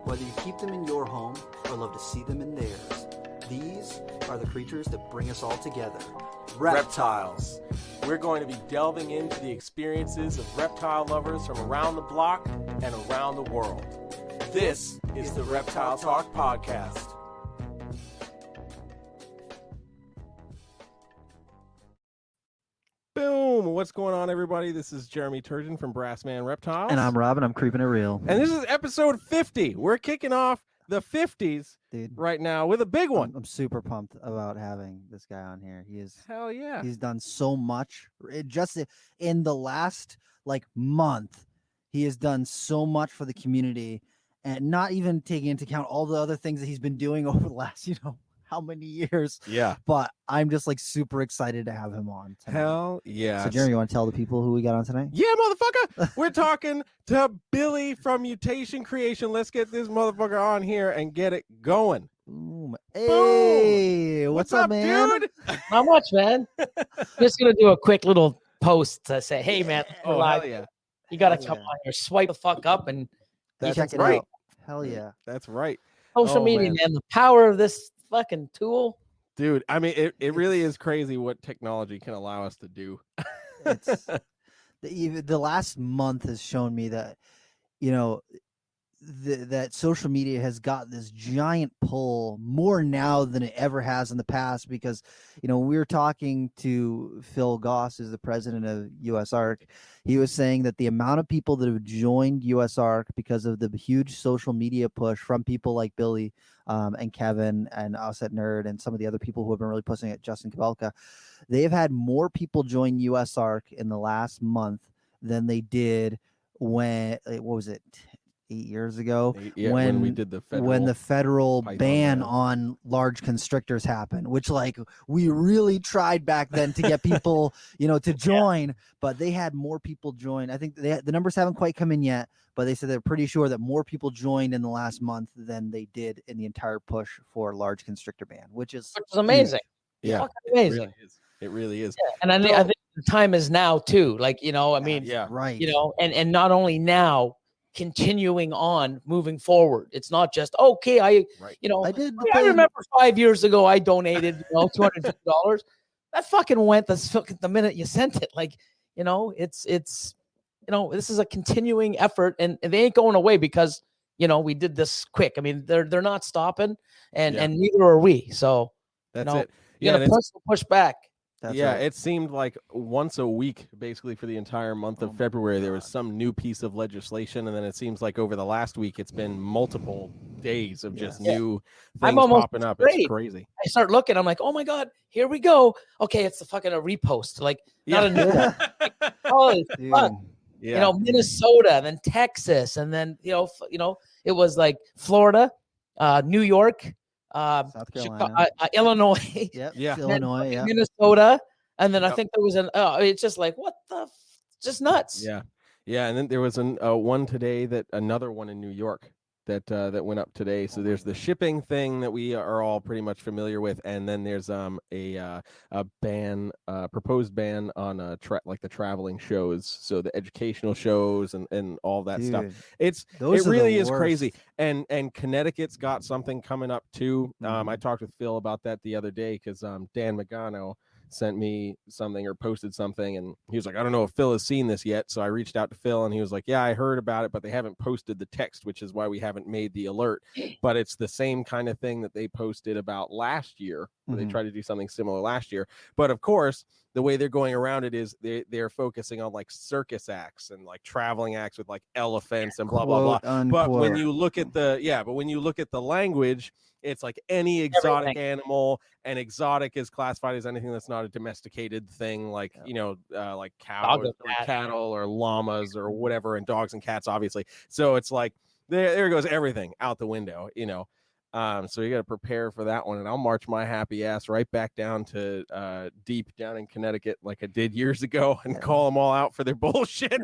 Whether you keep them in your home or love to see them in theirs, these are the creatures that bring us all together. Reptiles. We're going to be delving into the experiences of reptile lovers from around the block and around the world. This is the Reptile Talk Podcast. Boom! What's going on, everybody? This is Jeremy Turgeon from Brassman Reptiles. And I'm Robin. I'm creeping it real. And this is episode 50. We're kicking off the 50s right now with a big one. I'm super pumped about having this guy on here. He is Hell yeah. He's done so much. Just in the last month, he has done so much for the community, and not even taking into account all the other things that he's been doing over the last, how many years. Yeah. But I'm just super excited to have him on tonight. Hell yeah. So Jeremy, you want to tell the people who we got on tonight? Yeah, motherfucker. We're talking to Billy from Mutation Creation. Let's get this motherfucker on here and get it going. Boom. Hey, what's up, man? dude? Not much, man. Just gonna do a quick little post to say, hey, man, Oh, live. hell yeah. You gotta Hell come yeah. on here, swipe the fuck up, and Check it right. out. Hell yeah. That's right. social Oh, media, man. The power of this fucking tool. Dude, I mean, it really is crazy what technology can allow us to do. It's the last month has shown me that that social media has got this giant pull more now than it ever has in the past, because we were talking to Phil Goss, who's the president of USARK. He was saying that the amount of people that have joined USARK because of the huge social media push from people like Billy and Kevin and us at Nerd and some of the other people who have been really pushing it, Justin Kabelka, they've had more people join USARK in the last month than they did when, what was it, 8 years ago, when we did the federal Python ban ban. on large constrictors happened, which we really tried back then to get people to join, but they had more people join. I think the numbers haven't quite come in yet, but they said they're pretty sure that more people joined in the last month than they did in the entire push for large constrictor ban, which is amazing. Yeah, Fucking amazing. It really is. Yeah. And I think the time is now too. Yeah. right. And not only now, continuing on, moving forward. It's not just okay. I remember 5 years ago I donated $250. That fucking went the minute you sent it. This is a continuing effort, and they ain't going away because we did this quick. I mean, they're not stopping, and neither are we. So that's it. You gotta push back. That's yeah, right. it seemed like once a week, basically for the entire month of February, there was some new piece of legislation, and then it seems like over the last week, it's been multiple days of just new things popping up. It's crazy. I start looking, I'm like, oh my god, here we go. Okay, it's the fucking a repost, not a new one. Holy fuck. Yeah. Minnesota, then Texas, and then it was like Florida, New York, South Carolina, Illinois, Illinois, Minnesota, and then I think there was it's just like what the just nuts. Yeah, and then there was one today, another one in New York that went up today. So there's the shipping thing that we are all pretty much familiar with, and then there's a ban, proposed ban on the traveling shows, so the educational shows and all that stuff. It really is crazy. And Connecticut's got something coming up too. I talked with Phil about that the other day because Dan Magano sent me something or posted something, and he was like, I don't know if Phil has seen this yet. So I reached out to Phil, and he was like, yeah, I heard about it, but they haven't posted the text, which is why we haven't made the alert. But it's the same kind of thing that they posted about last year, where they tried to do something similar last year. But of course, the way they're going around it is they're focusing on circus acts and traveling acts with elephants and blah blah blah. Unquote. But when you look at the language, it's any exotic animal, and exotic is classified as anything that's not a domesticated thing, like cows or cattle or llamas or whatever, and dogs and cats, obviously. So it's there goes everything out the window, So you got to prepare for that one, and I'll march my happy ass right back down to deep down in Connecticut, like I did years ago, and call them all out for their bullshit.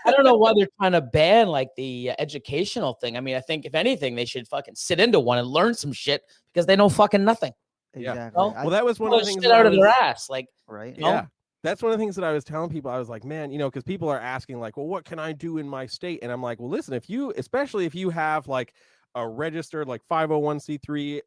I don't know why they're trying to ban the educational thing. I mean, I think if anything, they should fucking sit into one and learn some shit because they know fucking nothing. Exactly. Well, that was one of the things shit out of their ass, right. Yeah. That's one of the things that I was telling people. I was like, man, because people are asking well, what can I do in my state? And I'm like, well, listen, especially if you have a registered like 501c3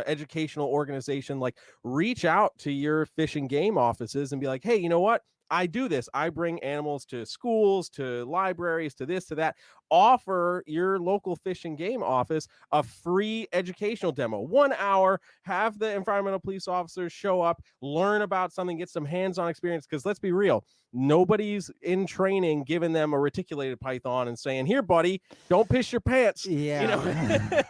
educational organization, like reach out to your fish and game offices and be like, hey, you know what? I do this. I bring animals to schools, to libraries, to this, to that. Offer your local fish and game office a free educational demo, 1 hour. Have the environmental police officers show up, learn about something, get some hands-on experience. Because let's be real, nobody's in training giving them a reticulated python and saying, here, buddy, don't piss your pants. Yeah. You know,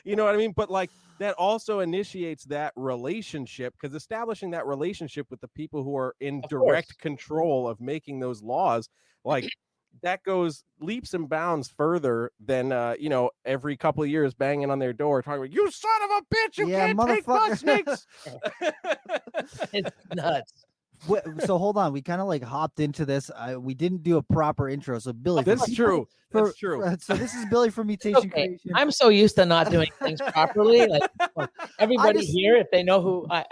you know what I mean? But like, that also initiates that relationship, because establishing that relationship with the people who are in direct control of making those laws, like that goes leaps and bounds further than you know, every couple of years banging on their door talking about, you son of a bitch, you can't take bus snakes. It's nuts. So hold on, we kind of like hopped into this. We didn't do a proper intro. So Billy, that's true. That's true. So this is Billy from Mutation Okay. Creation. I'm so used to not doing things properly. Like everybody here, if they know who I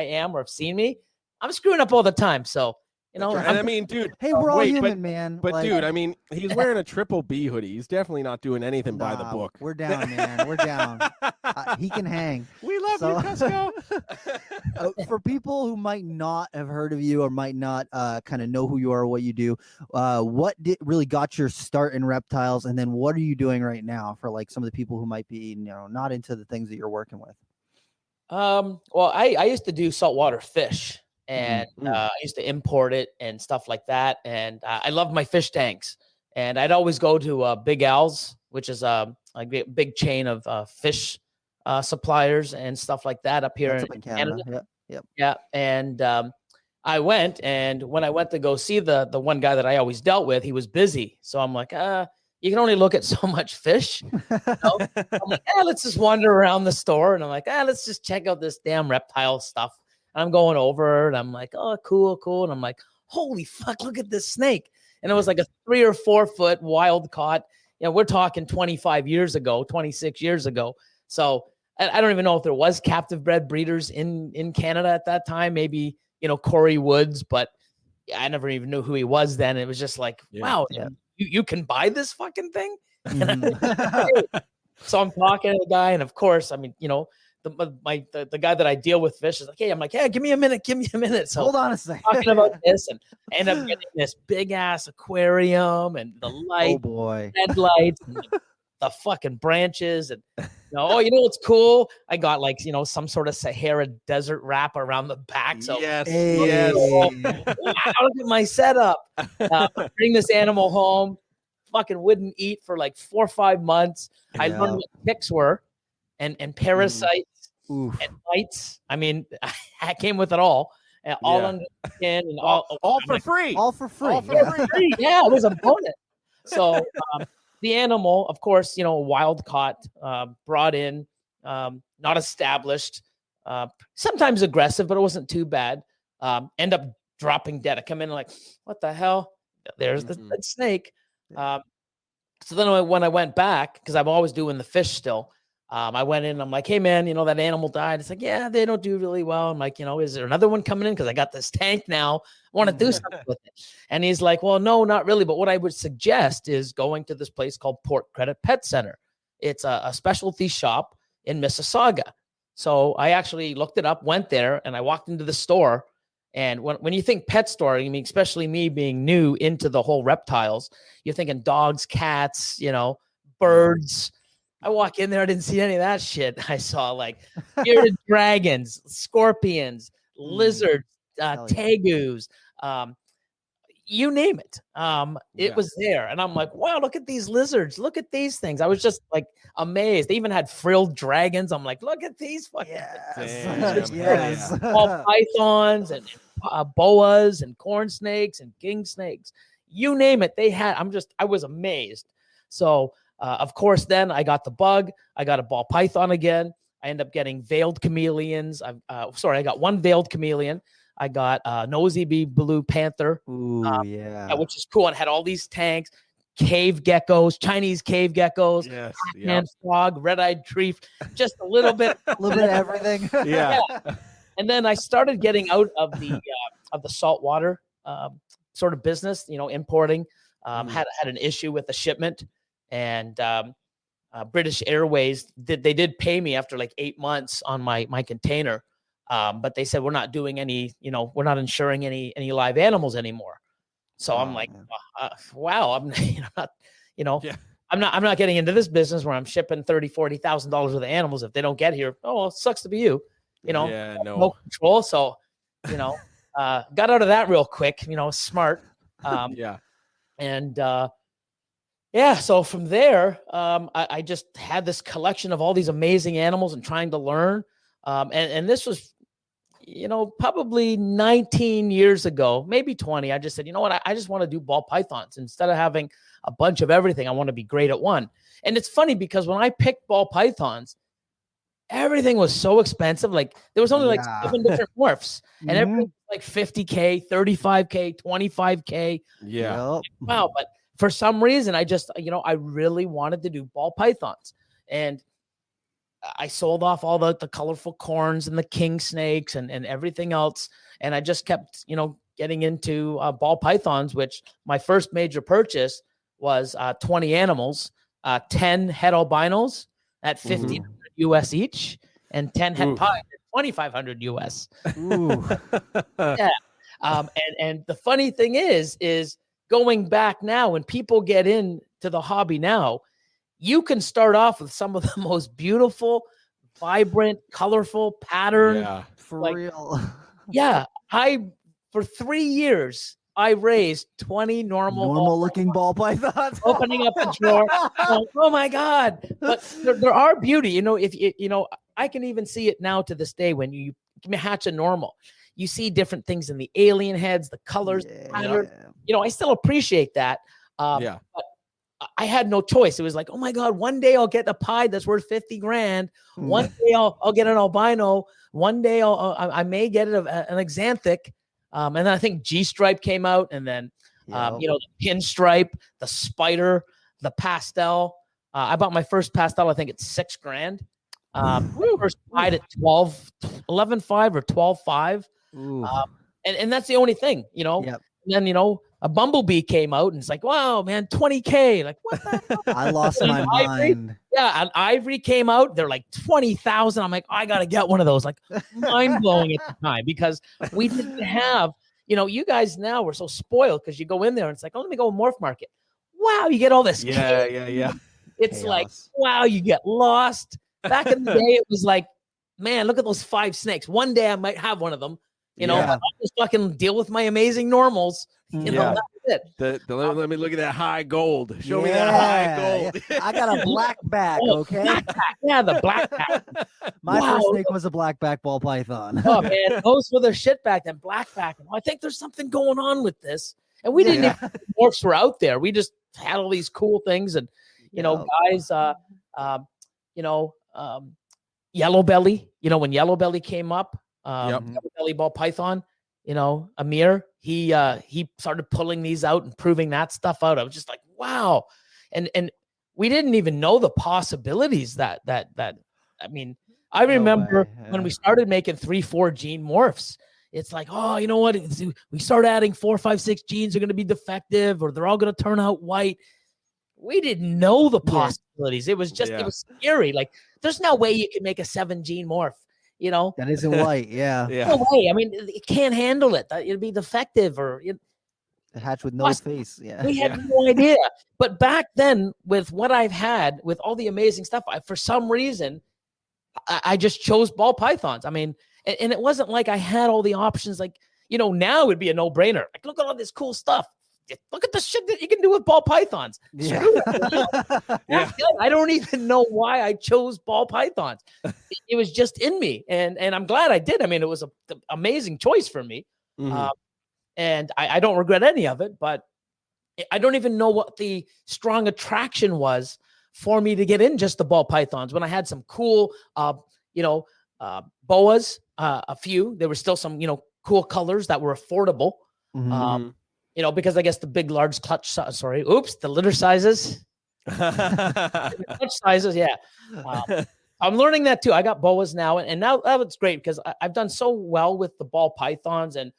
am or have seen me, I'm screwing up all the time. So you know, and I mean, dude, hey, we're all human, man. But like, dude, I mean, he's wearing a triple B hoodie. He's definitely not doing anything by the book. We're down, man. We're down. He can hang. We love you, Cusco. For people who might not have heard of you or might not kind of know who you are or what you do, what really got your start in reptiles, and then what are you doing right now for like some of the people who might be, you know, not into the things that you're working with? Well, I used to do saltwater fish. And I used to import it and stuff like that. And I love my fish tanks. And I'd always go to Big Al's, which is a big chain of fish suppliers and stuff like that up here in Canada. Yeah. And I went, and when I went to go see the one guy that I always dealt with, he was busy. So I'm like, you can only look at so much fish. You know? I'm like, let's just wander around the store. And I'm like, let's just check out this damn reptile stuff. I'm going over and I'm like, oh, cool. And I'm like, holy fuck, look at this snake. And it was like a 3 or 4 foot wild caught. You know, we're talking 25 years ago, 26 years ago. So I don't even know if there was captive bred breeders in Canada at that time. Maybe, you know, Corey Woods, but I never even knew who he was then. It was just like, wow, you can buy this fucking thing. So I'm talking to the guy. And of course, I mean, you know, the guy that I deal with fish is like, hey, I'm like, yeah, give me a minute. So hold on a second. Talking about this, and I end up getting this big ass aquarium and the light, headlights, and the fucking branches, and you know what's cool? I got like, you know, some sort of Sahara desert wrap around the back. So yes. Look at my setup. Bring this animal home. Fucking wouldn't eat for like 4 or 5 months. I learned what ticks were and parasites. And mites. I mean, I came with it all. All under the skin and all for free. All for free. Yeah, it was a bonus. So the animal, of course, you know, wild caught, brought in, not established, sometimes aggressive, but it wasn't too bad. End up dropping dead. I come in like, what the hell? There's the snake. So then when I went back, because I'm always doing the fish still, I went in and I'm like, hey, man, you know, that animal died. It's like, yeah, they don't do really well. I'm like, you know, is there another one coming in? Because I got this tank now. I want to do something with it. And he's like, well, no, not really. But what I would suggest is going to this place called Port Credit Pet Center. It's a specialty shop in Mississauga. So I actually looked it up, went there, and I walked into the store. And when you think pet store, I mean, especially me being new into the whole reptiles, you're thinking dogs, cats, you know, birds. I walk in there, I didn't see any of that shit. I saw like bearded dragons, scorpions, lizards, tegus, you name it. It was there. And I'm like, wow, look at these lizards. Look at these things. I was just like amazed. They even had frilled dragons. I'm like, look at these fucking all pythons and boas and corn snakes and king snakes. You name it. They had, I was amazed. So of course, then I got the bug. I got a ball python again. I end up getting veiled chameleons. I got one veiled chameleon. I got nosy bee blue panther. Which is cool. And had all these tanks, cave geckos, Chinese cave geckos, hand frog, red-eyed tree, just a little bit of everything. And then I started getting out of the saltwater sort of business, you know, importing. Had an issue with the shipment. And British Airways they did pay me after like 8 months on my container. But they said, we're not doing any, we're not insuring any live animals anymore. So I'm like, wow, I'm not, I'm not getting into this business where I'm shipping $30,000-$40,000 worth of animals. If they don't get here, well, it sucks to be you, no control. So, got out of that real quick, smart. And, so from there, I just had this collection of all these amazing animals and trying to learn. And this was, probably 19 years ago, maybe 20. I just said, you know what? I just want to do ball pythons. Instead of having a bunch of everything, I want to be great at one. And it's funny because when I picked ball pythons, everything was so expensive. Like there was only like 7 different morphs, and everything was like $50K, $35K, $25K. Yeah. Wow. But for some reason, I just, I really wanted to do ball pythons. And I sold off all the colorful corns and the king snakes and everything else. And I just kept, getting into ball pythons, which my first major purchase was 20 animals, 10 het albinos at $1,500 US each, and 10 het pies at $2,500 US. Yeah. And the funny thing is going back now, when people get into the hobby now, you can start off with some of the most beautiful, vibrant, colorful pattern. Yeah, for real. Yeah. For 3 years, I raised 20 normal looking ball pythons. Opening up the drawer. Oh my God. But there are beauty, if I can even see it now to this day when you hatch a normal. You see different things in the alien heads, the colors, the pattern. I still appreciate that. But I had no choice. It was like, oh my God, one day I'll get a pie that's worth $50,000. One day I'll get an albino. One day I may get an axanthic. And then I think G Stripe came out, and then the pinstripe, the spider, the pastel. I bought my first pastel. I think it's $6,000. First pied at 11.5 or 12.5. And that's the only thing, And then, a bumblebee came out, and it's like, wow, man, 20K. Like, what the hell? I lost my mind. Yeah, an ivory came out. They're like 20,000. I'm like, I got to get one of those. Like, mind blowing at the time, because we didn't have, you guys now were so spoiled because you go in there and it's like, oh, let me go Morph Market. Wow, you get all this. Yeah. It's chaos. Like, wow, you get lost. Back in the day, it was like, man, look at those 5 snakes. One day I might have one of them. I'll just fucking deal with my amazing normals. That's it. Let me look at that high gold. Show me that high gold. I got a black back, okay? Yeah, the black back. My first snake was a black back ball python. Oh, man. Those were the shit back and black back. I think there's something going on with this. And we didn't even morphs were out there. We just had all these cool things. And, guys, Yellow Belly, when Yellow Belly came up, Yellow Belly ball python, Amir, he started pulling these out and proving that stuff out. I was just like, wow. And we didn't even know the possibilities that I mean, I remember when we started making 3-4 gene morphs, it's like, oh, you know what? We start adding 4, 5, 6 genes are going to be defective, or they're all going to turn out white. We didn't know the possibilities. It was just, it was scary. Like, there's no way you can make a 7 gene morph. That isn't white. Yeah. No way. I mean, it can't handle it. It'd be defective, or hatch with no face. Yeah. We had no idea. But back then, with what I've had, with all the amazing stuff, for some reason, I just chose ball pythons. I mean, and it wasn't like I had all the options. Like, now it'd be a no-brainer. Like, look at all this cool stuff. Look at the shit that you can do with ball pythons. Yeah. I don't even know why I chose ball pythons. It was just in me, and I'm glad I did. I mean, it was an amazing choice for me, and I don't regret any of it. But I don't even know what the strong attraction was for me to get in just the ball pythons. When I had some cool, boas, a few. There were still some, cool colors that were affordable. Because I guess the big, large clutch, the litter sizes, clutch sizes. Yeah. I'm learning that too. I got boas now, and now that's great because I've done so well with the ball pythons, and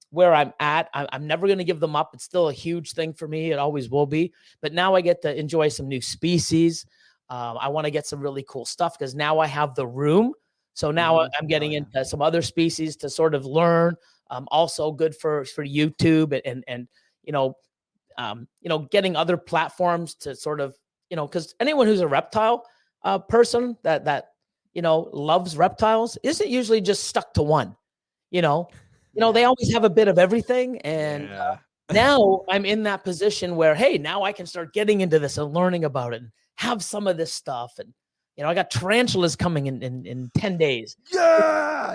where I'm at, I'm never going to give them up. It's still a huge thing for me. It always will be. But now I get to enjoy some new species. I want to get some really cool stuff because now I have the room. So now I'm getting into some other species to sort of learn. Also good for YouTube and getting other platforms to sort of, because anyone who's a reptile person that loves reptiles isn't usually just stuck to one. They always have a bit of everything, and now I'm in that position where, hey, now I can start getting into this and learning about it and have some of this stuff. And I got tarantulas coming in 10 days. Yeah,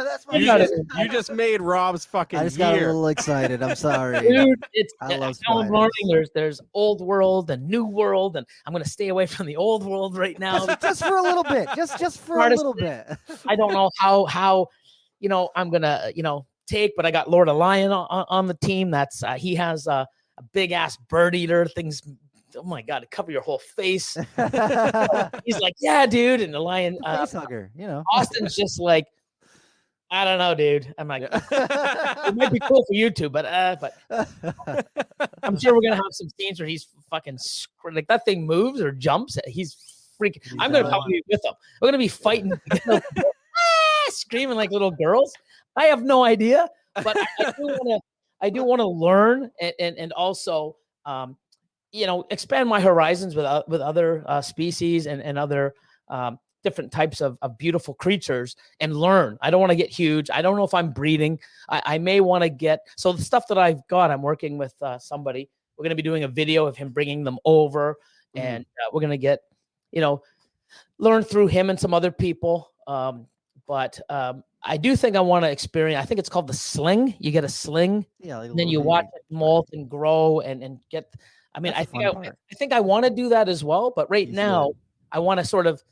that's my you just made Rob's fucking I just got a year. little excited. I'm sorry. Dude, I love I'm learning there's old world and new world, and I'm going to stay away from the old world right now. just for a little bit. Just for a little bit. I don't know how I'm going to, take, but I got Lord of Lion on the team. That's he has a big ass bird eater things. Oh my God, to cover your whole face. He's like, yeah, dude. And the lion, face hugger, Austin's just like, I don't know, dude. I'm like, it might be cool for YouTube, but I'm sure we're gonna have some scenes where he's fucking like that thing moves or jumps. He's freaking. I'm gonna probably be with him. We're gonna be fighting, screaming like little girls. I have no idea, but I do want to learn and also expand my horizons with other species and other different types of beautiful creatures and learn. I don't want to get huge. I don't know if I'm breeding. I may want to get, so the stuff that I've got, I'm working with somebody. We're going to be doing a video of him bringing them over, and we're going to get, learn through him and some other people. But I do think I want to experience, I think it's called the sling. You get a sling, and then you watch it molt and grow and get, I think I want to do that as well. But right now, I want to sort of,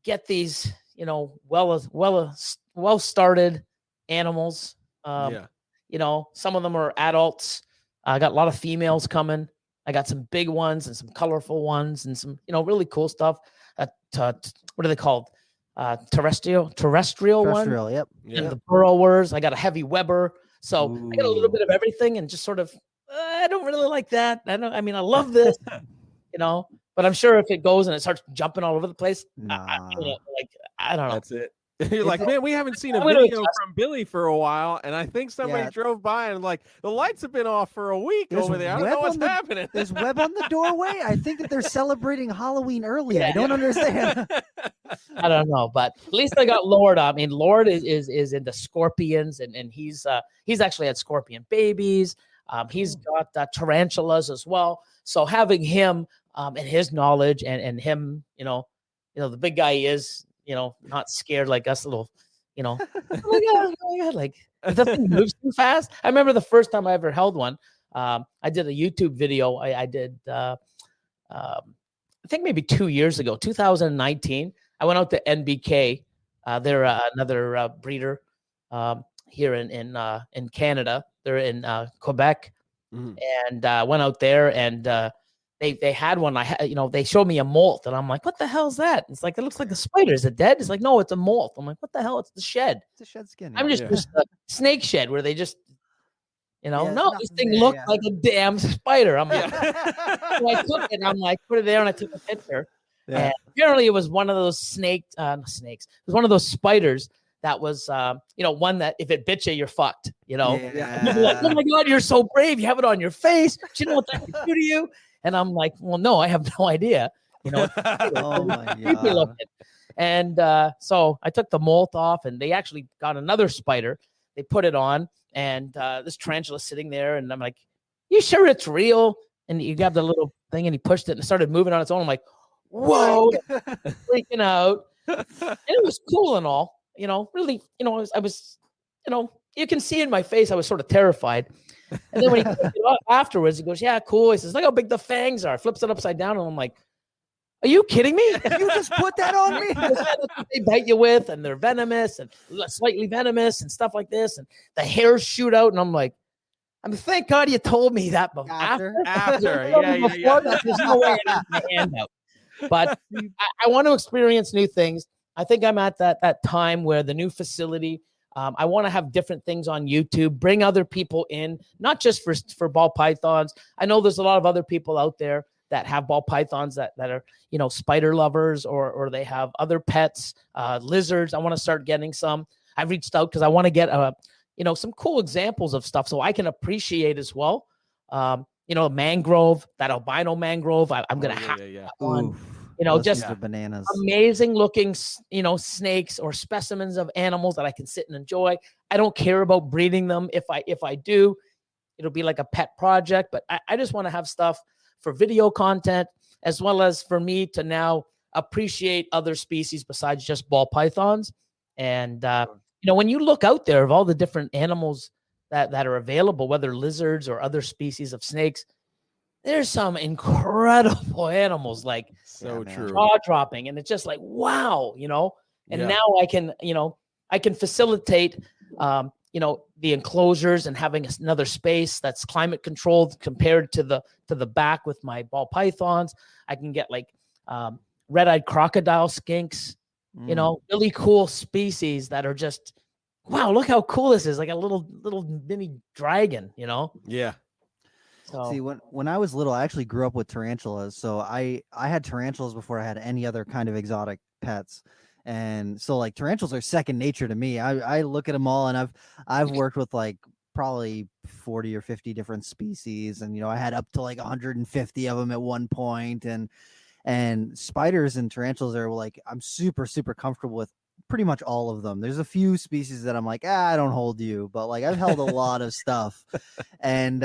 get these, well started animals. Some of them are adults. I got a lot of females coming. I got some big ones and some colorful ones and some, really cool stuff. What are they called? Terrestrial one. Yep. And the burrowers. I got a heavy Weber. So I got a little bit of everything and just sort of, I don't really like that. I love this, but I'm sure if it goes and it starts jumping all over the place, I don't know. That's it. You're like, man, we haven't seen a video from Billy for a while, and I think somebody drove by and like the lights have been off for a week over there. I don't know what's happening. There's web on the doorway. I think that they're celebrating Halloween early. I don't understand. I don't know, but at least I got Lord. Lord is into scorpions, and he's actually had scorpion babies. He's got tarantulas as well. So having him and his knowledge and him, the big guy is. Not scared like us little, oh my God, like the thing moves too fast. I remember the first time I ever held one. I did a YouTube video. I did, I think maybe 2 years ago, 2019. I went out to NBK. They're another breeder here in Canada. They're in Quebec, and went out there and. They had one. They showed me a molt, and I'm like, "What the hell is that?" It's like it looks like a spider. Is it dead? It's like, no, it's a molt. I'm like, "What the hell? It's the shed. It's a shed skin." I'm just a snake shed where they just, no, this thing looked like a damn spider. I'm like, so I took it. And I'm like, put it there, and I took a picture. Yeah. And apparently, it was one of those snakes. It was one of those spiders that was, one that if it bit you, you're fucked. People like, oh my God, you're so brave. You have it on your face. Do you know what that can do to you? And I'm like, well, no, I have no idea. Oh my God. And so I took the molt off, and they actually got another spider. They put it on, and this tarantula sitting there, and I'm like, you sure it's real? And you grabbed the little thing, and he pushed it, and it started moving on its own. I'm like, whoa, freaking out. And it was cool and all, really, I was, you can see in my face, I was sort of terrified. And then when he took it off afterwards, he goes, yeah, cool. He says, look how big the fangs are. Flips it upside down. And I'm like, are you kidding me? You just put that on me? They bite you with, and they're venomous and slightly venomous and stuff like this. And the hairs shoot out. And I'm like, thank God you told me that before. After. Yeah. There's no way I had my hand out. But I want to experience new things. I think I'm at that time where the new facility, I want to have different things on YouTube, bring other people in, not just for ball pythons. I know there's a lot of other people out there. that have ball pythons that are, you know, spider lovers, or they have other pets, lizards. I want to start getting some. I've reached out because I want to get you know, some cool examples of stuff so I can appreciate as well. You know, mangrove, that albino mangrove. I'm gonna have one. You know, just bananas. Amazing looking, you know, snakes or specimens of animals that I can sit and enjoy. I don't care about breeding them. If I do, it'll be like a pet project. But I just want to have stuff for video content, as well as for me to now appreciate other species besides just ball pythons. And you know, when you look out there of all the different animals that are available, whether lizards or other species of snakes, there's some incredible animals, like true, jaw-dropping, and it's just like, wow, you know. And now I can, you know, I can facilitate, you know, the enclosures and having another space that's climate controlled compared to the back with my ball pythons. I can get like red-eyed crocodile skinks, you know, really cool species that are just, wow, look how cool this is, like a little mini dragon, you know. Yeah. So. See, when I was little, I actually grew up with tarantulas. So I had tarantulas before I had any other kind of exotic pets. And so like tarantulas are second nature to me. I look at them all, and I've worked with like probably 40 or 50 different species. And, you know, I had up to like 150 of them at one point. And spiders and tarantulas are like, I'm super, super comfortable with pretty much all of them. There's a few species that I'm like, I don't hold you, but like I've held a lot of stuff. And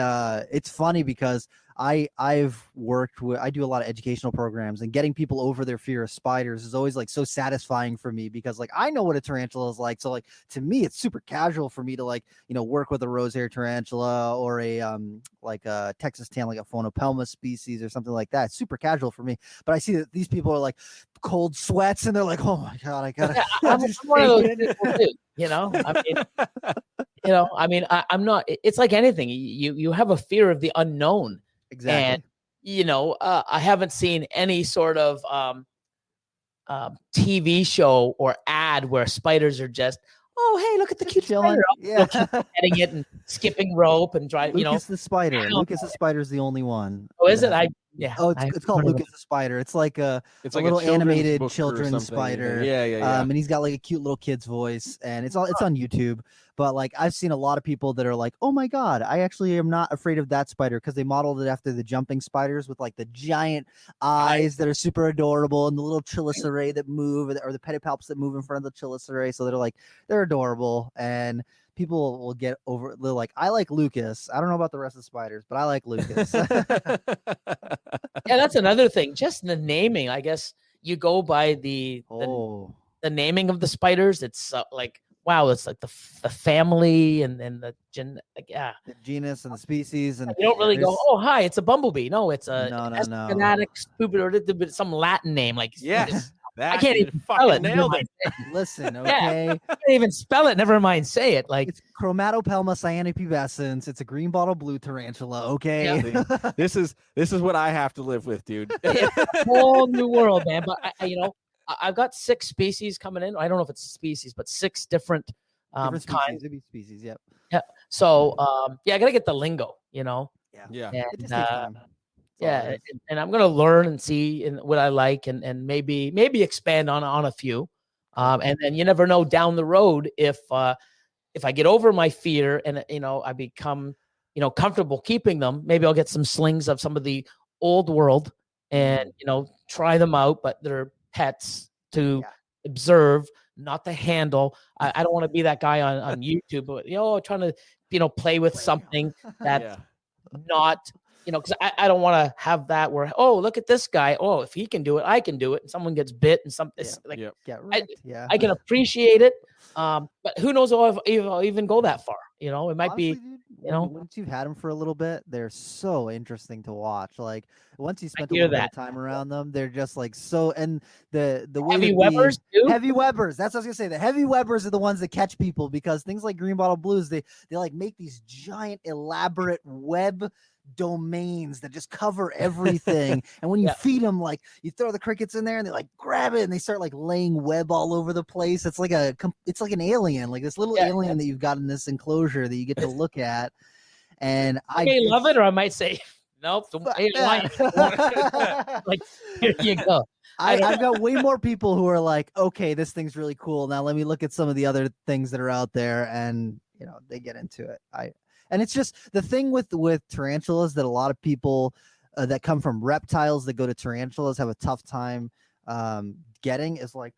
it's funny because I've worked with, I do a lot of educational programs, and getting people over their fear of spiders is always like so satisfying for me, because like I know what a tarantula is like. So like to me, it's super casual for me to like, you know, work with a rosehair tarantula or a like a Texas tan, like a Phonopelma species or something like that. It's super casual for me. But I see that these people are like cold sweats, and they're like, oh my God, I gotta. I'm one of those people too, you know. I mean, you know, I mean, I'm not. It's like anything. You have a fear of the unknown. Exactly. And, you know, I haven't seen any sort of TV show or ad where spiders are just, oh, hey, look at the cute spider. Yeah. Getting it and skipping rope and driving, you know. Lucas the spider. Lucas the spider is the only one. Oh, is it? It's called Lucas the spider. It's like a little animated children's spider. Yeah. And he's got like a cute little kid's voice, and it's on YouTube. But like I've seen a lot of people that are like, oh my God, I actually am not afraid of that spider, because they modeled it after the jumping spiders with like the giant eyes that are super adorable, and the little chelicerae that move, or the pedipalps that move in front of the chelicerae. So they're adorable, and people will get over. They're like, I like Lucas. I don't know about the rest of the spiders, but I like Lucas. Yeah, that's another thing. Just the naming, I guess you go by the naming of the spiders. It's like, wow, it's like the family and the the genus and the species, and you don't really go, oh hi, it's a bumblebee. No, it's a no. Some Latin name, like I can't even spell it. Nailed it. Listen, okay. I can't even spell it. Never mind, say it. Like, it's Chromatopelma cyanopubescens. It's a green bottle blue tarantula. Okay. Yeah. This is what I have to live with, dude. It's a whole new world, man. But you know, I've got 6 species coming in. I don't know if it's species, but 6 different kinds. Species. Yep. Yeah. So I gotta get the lingo. You know. Yeah. And, and I'm gonna learn and see what I like, and maybe expand on a few, and then you never know down the road if I get over my fear and, you know, I become, you know, comfortable keeping them. Maybe I'll get some slings of some of the old world and, you know, try them out, but they're pets to observe, not to handle. I don't want to be that guy on YouTube, but, you know, trying to, you know, play with something that's not. You know, because I don't want to have that where, oh, look at this guy. Oh, if he can do it, I can do it. And someone gets bit and something. I can appreciate it. But who knows if I'll even go that far. You know, it might honestly, be, dude, you know. Once you've had them for a little bit, they're so interesting to watch. Like once you spend a little bit of time around them, they're just like so. And the way heavy webbers too? Heavy webbers. That's what I was gonna say. The heavy webbers are the ones that catch people, because things like green bottle blues, they like make these giant elaborate web domains that just cover everything. And when you feed them, like you throw the crickets in there and they like grab it and they start like laying web all over the place. It's like an alien, like this little alien that you've got in this enclosure that you get to look at. And I may love it, or I might say Nope. Yeah. Like, here you go. I've got way more people who are like, okay, this thing's really cool. Now let me look at some of the other things that are out there, and they get into it. And it's just the thing with tarantulas that a lot of people that come from reptiles that go to tarantulas have a tough time getting is like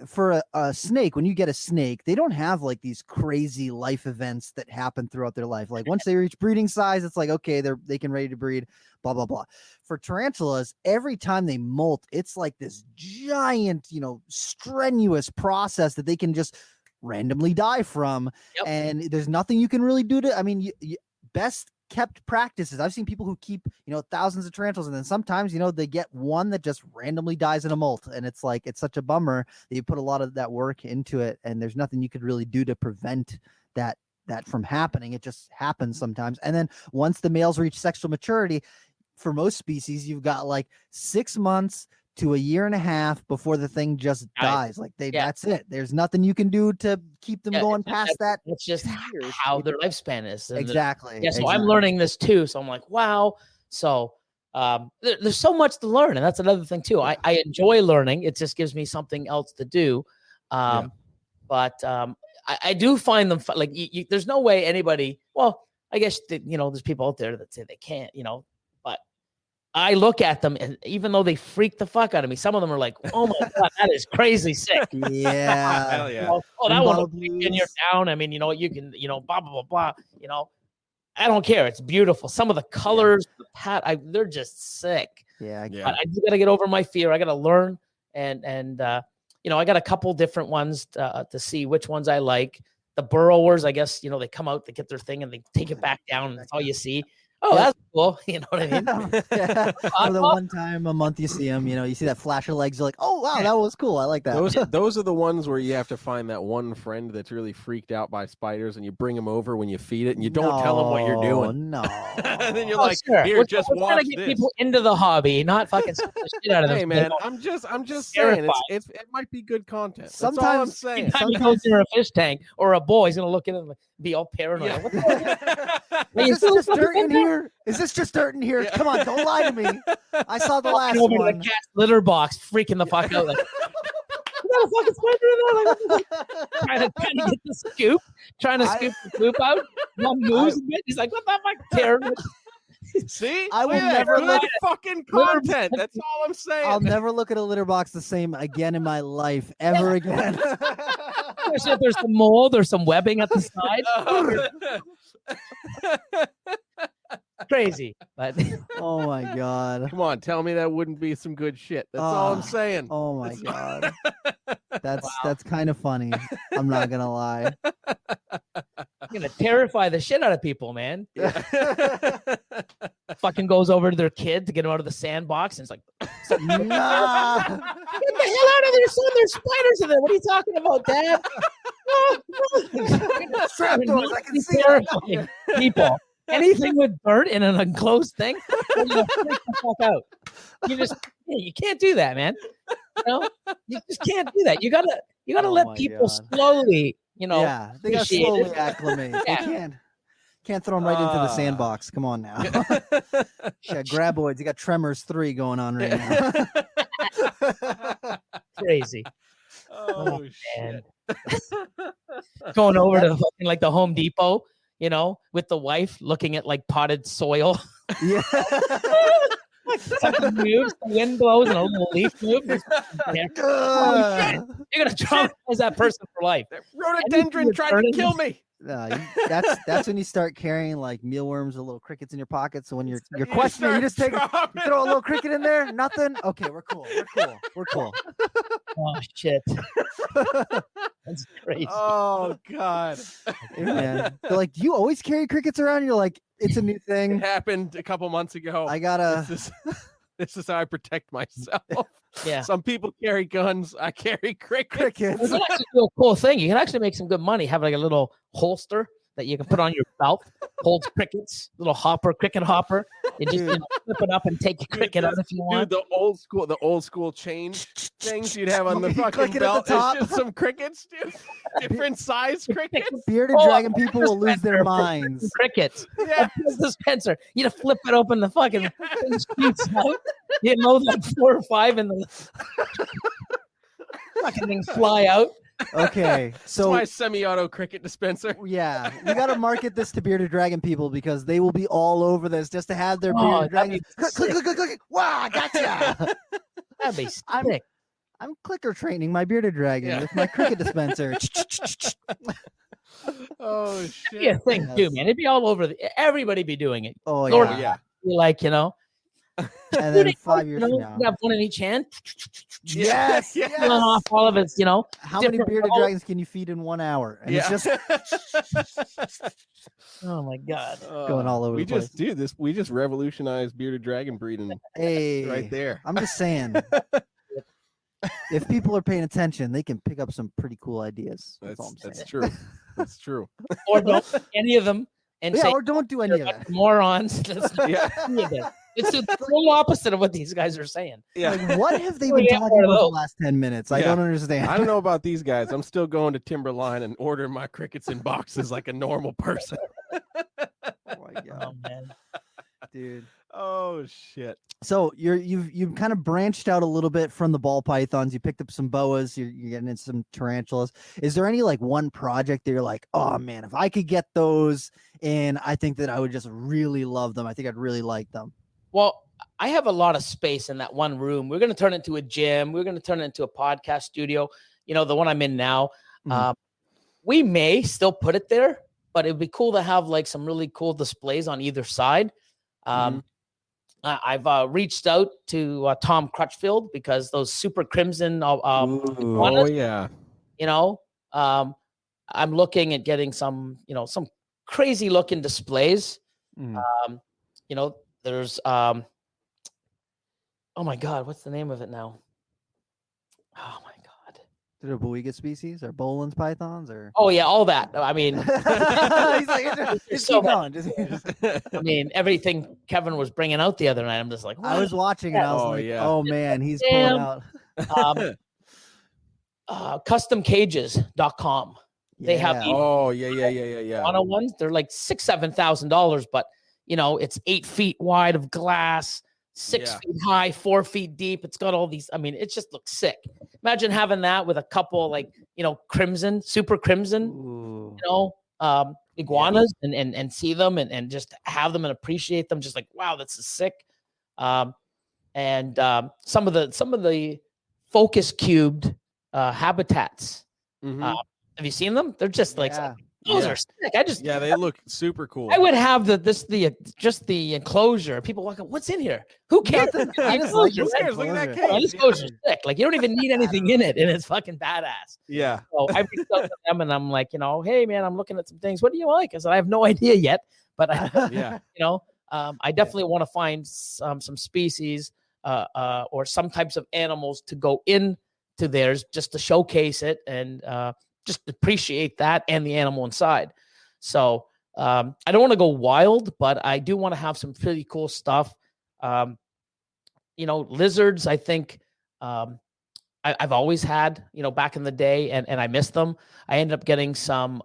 for a snake. When you get a snake, they don't have like these crazy life events that happen throughout their life. Like once they reach breeding size, it's like, okay, they can ready to breed, blah, blah, blah. For tarantulas, every time they molt, it's like this giant, strenuous process that they can just randomly die from. Yep. And there's nothing you can really do to, I mean, best kept practices. I've seen people who keep, thousands of tarantulas, and then sometimes, they get one that just randomly dies in a molt. And it's like, it's such a bummer that you put a lot of that work into it, and there's nothing you could really do to prevent that from happening. It just happens sometimes. And then once the males reach sexual maturity, for most species, you've got like 6 months to a year and a half before the thing just dies. Like that's it. There's nothing you can do to keep them going past that. It's just how their lifespan is. Exactly. So I'm learning this too. So I'm like, wow. So there's so much to learn. And that's another thing too. I enjoy learning. It just gives me something else to do. But I do find them like there's no way anybody, well, I guess there's people out there that say they can't, but I look at them, and even though they freak the fuck out of me, some of them are like, "Oh my god, that is crazy sick." Yeah, hell yeah. That one will and you're down. I mean, you can, blah blah blah blah. I don't care. It's beautiful. Some of the colors, they're just sick. Yeah. But I just gotta get over my fear. I gotta learn, and I got a couple different ones to see which ones I like. The burrowers, I guess, they come out, they get their thing, and they take it back down, and that's all you see. Oh, that's cool. You know what I mean? For the one time a month you see them, you see that flash of legs. You're like, oh, wow, that was cool. I like that. Those are the ones where you have to find that one friend that's really freaked out by spiders, and you bring them over when you feed it, and you don't tell them what you're doing. No. And then you're like, here, just watch trying to get people into the hobby, not fucking scare the shit out of them. Hey, man, I'm just saying, it might be good content. That's all I'm saying. Sometimes he goes near a fish tank or a bowl, he's going to look in and be all paranoid. Yeah. Is this just dirt in here? Is this just dirt in here? Come on, don't lie to me. I saw the last over one. To the cat's litter box, freaking the fuck out. Like, fucking spider in there. Trying to get the scoop, trying to scoop the poop out. One moves a bit. He's like, what the fuck, Karen? See, I will never look at fucking content. That's all I'm saying. I'll never look at a litter box the same again in my life, ever again. Especially if there's some mold or some webbing at the side. Crazy, but oh my god! Come on, tell me that wouldn't be some good shit. That's all I'm saying. Oh my god, that's kind of funny. I'm not gonna lie. I'm gonna terrify the shit out of people, man. Fucking goes over to their kid to get him out of the sandbox, and it's like, nah. Get the hell out of there, son! There's spiders in there. What are you talking about, Dad? Trapdoors, I can see it. People. Anything with dirt in an enclosed thing, you're gonna freak the fuck out. You can't do that, man. You just can't do that. You gotta let people slowly, they gotta slowly acclimate. Yeah. They can't throw them right into the sandbox. Come on now. Graboids. You got Tremors 3 going on right now. Crazy. Oh shit. Going over to fucking like the Home Depot, with the wife looking at like potted soil. Yeah. Something moves, the wind blows, and a little leaf moves. You're gonna traumatize that person for life. That rhododendron tried to kill me. That's when you start carrying like mealworms or little crickets in your pocket. So when you're questioning, you just throw a little cricket in there. Nothing. Okay, we're cool. Oh shit. That's crazy. Oh god. Hey, man. They're like, do you always carry crickets around? You're like, it's a new thing. It happened a couple months ago. I gotta. This is how I protect myself. Yeah. Some people carry guns. I carry crickets. It's actually a cool thing. You can actually make some good money. Have like a little holster that you can put on your belt, holds crickets, little cricket hopper. You just flip it up and take your cricket out if you want. Dude, the old school chain things you'd have on the fucking belt. It's just some crickets, dude. Different size crickets. Bearded dragon people will lose their minds. Crickets. Yeah. Dispenser. You flip it open, the fucking shoots out. You know, like 4 or 5 and the fucking things fly out. Okay, so my semi-auto cricket dispenser. Yeah, we got to market this to bearded dragon people because they will be all over this just to have their bearded dragon. Click. Wow, I gotcha. That'd be sick. I'm clicker training my bearded dragon with my cricket dispenser. Oh shit! Yeah, thing too, man. It'd be all over. Everybody be doing it. Oh yeah. Lord, like And then 5 years from now, you have one in each hand. Yes. Off all of it, How many bearded dragons can you feed in 1 hour? And it's just oh my god, going all over the place. We just revolutionized bearded dragon breeding. Hey, right there. I'm just saying, if people are paying attention, they can pick up some pretty cool ideas. That's all I'm saying. That's true. That's true. Or don't any of them, and say, or don't do any of that. Morons. It's the total opposite of what these guys are saying. Yeah. Like, what have they been talking about the last 10 minutes? I don't understand. I don't know about these guys. I'm still going to Timberline and ordering my crickets in boxes like a normal person. Oh my god. Oh man. Dude. Oh shit. So you've kind of branched out a little bit from the ball pythons. You picked up some boas. You're getting into some tarantulas. Is there any like one project that you're like, oh man, if I could get those in, I think that I would just really love them. I think I'd really like them. Well, I have a lot of space in that one room. We're going to turn it into a gym. We're going to turn it into a podcast studio. The one I'm in now. Mm-hmm. We may still put it there, but it'd be cool to have like some really cool displays on either side. I've reached out to Tom Crutchfield because those super crimson. Oh yeah. I'm looking at getting some crazy looking displays. There's oh my god, what's the name of it now? Oh my god. Is it a Boiga species or Boland's pythons or? Oh yeah, all that. I mean, he's like, just keep going. I mean, everything Kevin was bringing out the other night. I'm just like, what? I was watching and I was oh man, he's pulling out. Customcages.com. They have iguana ones. They're like $6,000-$7,000, but it's 8 feet wide of glass, 6 feet high, 4 feet deep. It's got all these. I mean, it just looks sick. Imagine having that with a couple crimson, super crimson, iguanas and see them and just have them and appreciate them. Just like, wow, that's sick. And some of the focus cubed habitats. Mm-hmm. Have you seen them? They're just like those are sick. They look super cool. I would have the enclosure. People walk up, what's in here? Who cares? Look at that cage. Enclosure's sick. Like you don't even need anything in it, and it's fucking badass. Yeah. So I reached out to them, and I'm like, hey man, I'm looking at some things. What do you like? I said, I have no idea yet, but I definitely want to find some species or some types of animals to go into theirs just to showcase it and just appreciate that and the animal inside. So I don't want to go wild, but I do want to have some pretty cool stuff. Lizards, I think I've always had, back in the day, and I miss them. I ended up getting some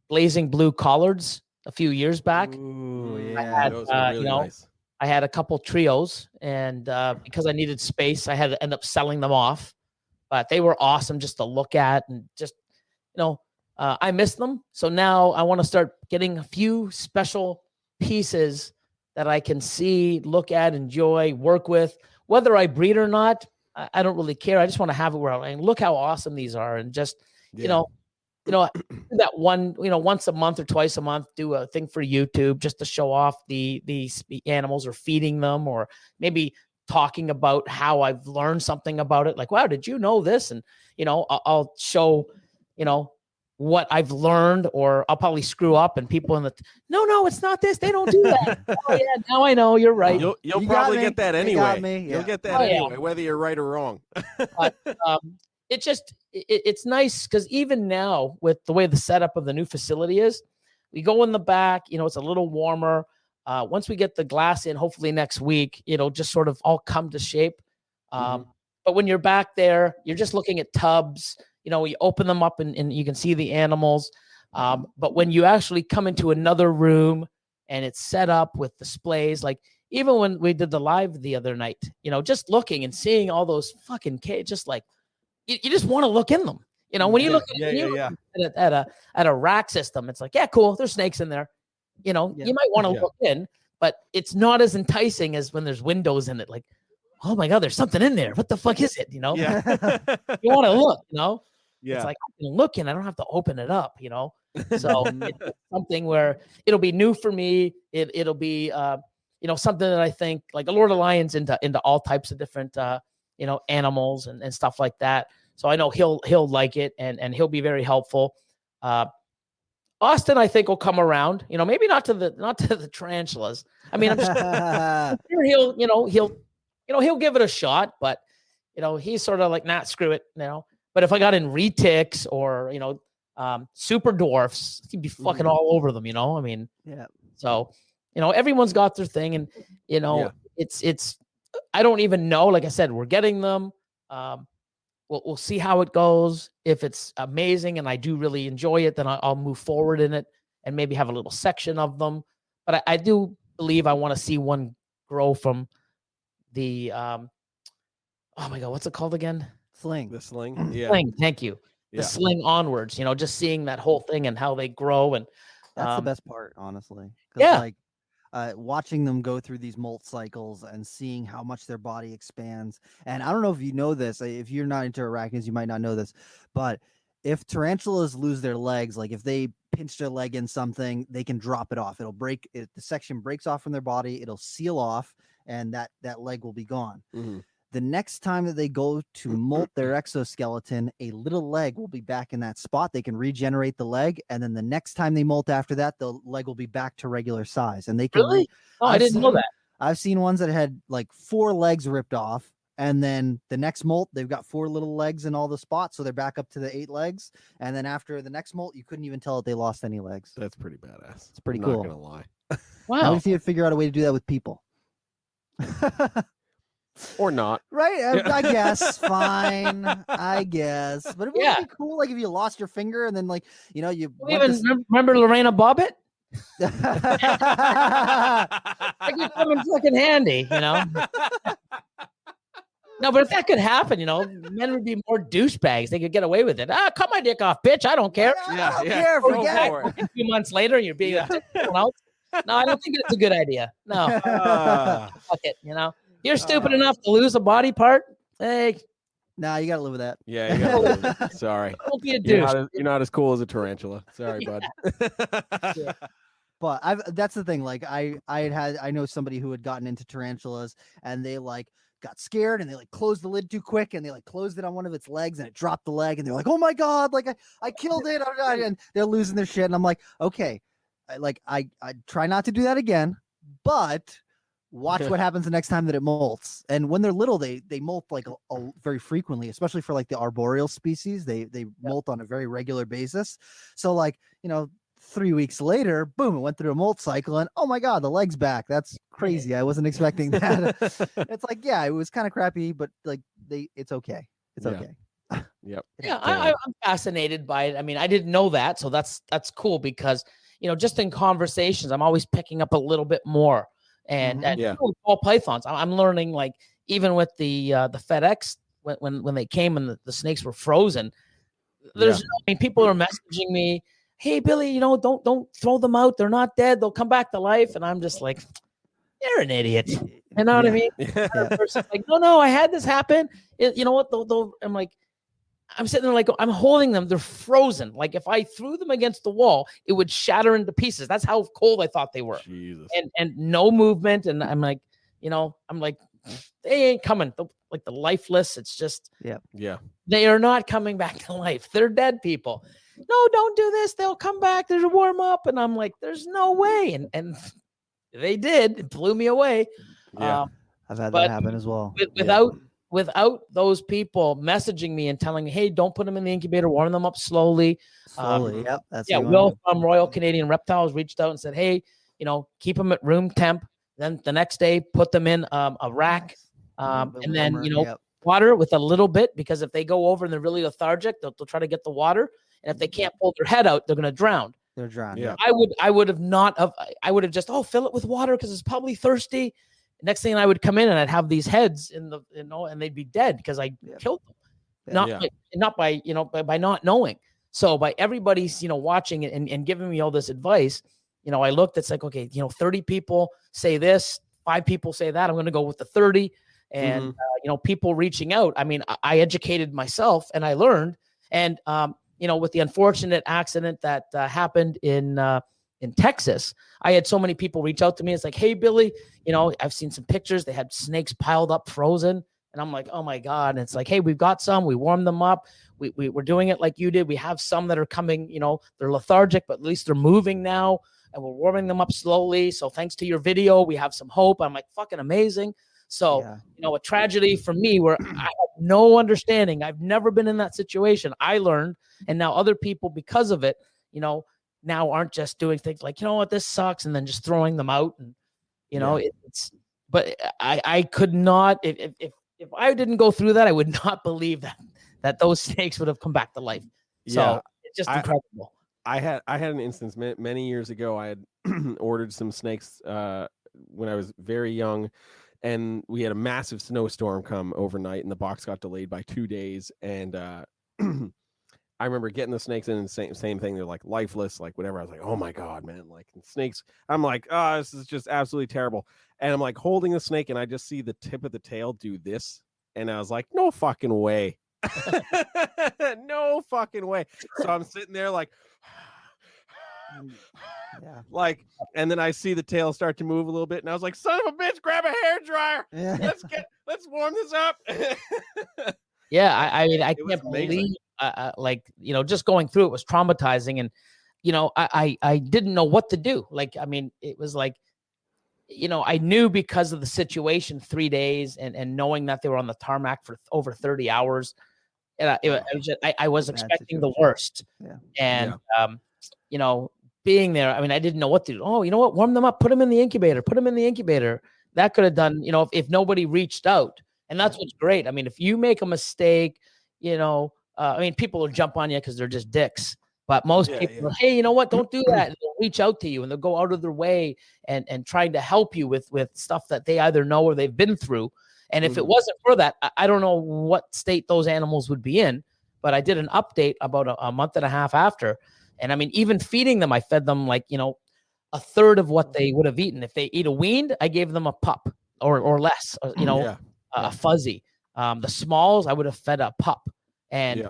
blazing blue collards a few years back. Ooh, I had, those are really nice. I had a couple trios, and because I needed space, I had to end up selling them off. But they were awesome just to look at, and just, I miss them. So now I want to start getting a few special pieces that I can see, look at, enjoy, work with. Whether I breed or not, I don't really care. I just want to have it where I look how awesome these are, and just, that one, once a month or twice a month, do a thing for YouTube just to show off the animals or feeding them, or maybe talking about how I've learned something about it. Like, wow, did you know this? And, I'll show, what I've learned, or I'll probably screw up, and people no, it's not this. They don't do that. Oh yeah, now I know. You're right. You'll probably get that anyway. You'll get that anyway, whether you're right or wrong. But it's nice because even now with the way the setup of the new facility is, we go in the back, it's a little warmer. Once we get the glass in, hopefully next week, it'll just sort of all come to shape. But when you're back there, you're just looking at tubs, you open them up and you can see the animals. But when you actually come into another room and it's set up with displays, like even when we did the live the other night, just looking and seeing all those fucking cages, just like, you just want to look in them. When you look at a rack system, it's like, yeah, cool. There's snakes in there. You might want to look in, but it's not as enticing as when there's windows in it. Like, oh my God, there's something in there. What the fuck is it? You want to look, it's like, I can look in, I don't have to open it up, So it's something where it'll be new for me. It'll be, something that I think like Lord of the Lions into all types of different, animals and stuff like that. So I know he'll like it and he'll be very helpful. Austin, I think, will come around, maybe not to the tarantulas. I mean, I'm sure he'll give it a shot, but he's sort of like, nah, screw it, But if I got in retics or super dwarfs, he'd be fucking all over them, I mean, So everyone's got their thing, and it's I don't even know. Like I said, we're getting them. We'll see how it goes. If it's amazing and I do really enjoy it, then I'll move forward in it and maybe have a little section of them. But I do believe I want to see one grow from the oh my God, what's it called again? Sling. The sling. Yeah. Sling. Thank you. The sling onwards. Just seeing that whole thing and how they grow, and that's the best part, honestly. Like watching them go through these molt cycles and seeing how much their body expands. And I don't know if you know this, if you're not into arachnids, you might not know this, but if tarantulas lose their legs, like if they pinch their leg in something, they can drop it off. It'll break it. The section breaks off from their body. It'll seal off, and that leg will be gone. The next time that they go to molt their exoskeleton, a little leg will be back in that spot. They can regenerate the leg, and then the next time they molt after that, the leg will be back to regular size. And they can really? I didn't know that. I've seen ones that had like 4 legs ripped off, and then the next molt, they've got 4 little legs in all the spots, so they're back up to the 8 legs. And then after the next molt, you couldn't even tell that they lost any legs. That's pretty badass. It's pretty cool. Not gonna lie. Wow. Now we need to figure out a way to do that with people. Or not. Right? I guess. Fine. I guess. But it would be cool, like if you lost your finger and then, like, you even remember Lorena Bobbitt? Like you come in fucking handy, No, but if that could happen, men would be more douchebags. They could get away with it. Cut my dick off, bitch. I don't care. I don't care. Forget it. A few months later, you're being someone else. No, I don't think it's a good idea. No. Fuck it, You're stupid enough to lose a body part. Hey. Nah, you got to live with that. Yeah, you got to live with it. Sorry. Don't be a douche. You're not as cool as a tarantula. Sorry, bud. But that's the thing. Like I know somebody who had gotten into tarantulas, and they like got scared and they like closed the lid too quick, and they like closed it on one of its legs and it dropped the leg, and they're like, oh my God, like I killed it. And they're losing their shit. And I'm like, okay, I try not to do that again, but watch what happens the next time that it molts. And when they're little, they molt like a very frequently, especially for like the arboreal species. They molt on a very regular basis. So like, 3 weeks later, boom, it went through a molt cycle, and oh my God, the leg's back. That's crazy. I wasn't expecting that. It's like, yeah, it was kind of crappy, but like it's okay. It's okay. Yep. Yeah, I'm fascinated by it. I mean, I didn't know that, so that's cool because just in conversations, I'm always picking up a little bit more. And ball pythons, I'm learning, like, even with the FedEx when they came and the snakes were frozen. People are messaging me, hey Billy, don't throw them out. They're not dead. They'll come back to life. And I'm just like, you're an idiot. You know what I mean? Like, no, I had this happen. You know what? I'm like, I'm sitting there like, I'm holding them. They're frozen. Like if I threw them against the wall, it would shatter into pieces. That's how cold I thought they were. Jesus. And no movement. And I'm like, they ain't coming. Like the lifeless. It's just, they are not coming back to life. They're dead people. No, don't do this. They'll come back. There's a warm up. And I'm like, there's no way. And they did. It blew me away. Yeah. I've had that happen as well. without those people messaging me and telling me, hey, don't put them in the incubator, warm them up slowly. Yep. That's Will from Royal Canadian Reptiles reached out and said, hey, keep them at room temp. Then the next day, put them in a rack. And then, water with a little bit, because if they go over and they're really lethargic, they'll try to get the water. And if they can't pull their head out, they're going to drown. They're drowning. Yeah. I would have just, fill it with water because it's probably thirsty. Next thing I would come in and I'd have these heads in the, and they'd be dead because I killed them. Not by not knowing. So by everybody's, watching it and giving me all this advice, I looked, it's like, okay, 30 people say this, 5 people say that. I'm going to go with the 30. And, people reaching out. I mean, I educated myself and I learned. And, with the unfortunate accident that happened in Texas, I had so many people reach out to me. It's like, hey, Billy, I've seen some pictures. They had snakes piled up, frozen. And I'm like, oh my God. And it's like, hey, we've got some, we warmed them up. We're doing it like you did. We have some that are coming, they're lethargic, but at least they're moving now and we're warming them up slowly. So thanks to your video, we have some hope. I'm like, fucking amazing. So, a tragedy for me where I had no understanding. I've never been in that situation. I learned, and now other people, because of it, now aren't just doing things like, what, this sucks, and then just throwing them out. And, but I could not, if I didn't go through that, I would not believe that those snakes would have come back to life. So it's just incredible. I had an instance many years ago. I had ordered some snakes when I was very young. And we had a massive snowstorm come overnight, and the box got delayed by 2 days. And I remember getting the snakes in, and same thing. They're like lifeless, like whatever. I was like, oh my God, man! Like snakes. I'm like, oh, this is just absolutely terrible. And I'm like holding the snake, and I just see the tip of the tail do this, and I was like, no fucking way, no fucking way. So I'm sitting there like. Like, and then I see the tail start to move a little bit, and I was like, "Son of a bitch, grab a hairdryer! Yeah. Let's warm this up." I mean, I can't believe, just going through it was traumatizing, and I didn't know what to do. Like, I mean, it was like, I knew because of the situation, 3 days, and knowing that they were on the tarmac for over 30 hours, and I was expecting the worst, and being there, I mean, I didn't know what to do. Oh, you know what? Warm them up. Put them in the incubator. That could have done, if nobody reached out. And that's what's great. I mean, if you make a mistake, I mean, people will jump on you because they're just dicks. But most people, hey, you know what? Don't do that. And they'll reach out to you and they'll go out of their way and trying to help you with stuff that they either know or they've been through. And if it wasn't for that, I don't know what state those animals would be in. But I did an update about a month and a half after. And I mean, even feeding them, I fed them like, a third of what they would have eaten. If they eat a weaned, I gave them a pup or less, a fuzzy. The smalls, I would have fed a pup. And,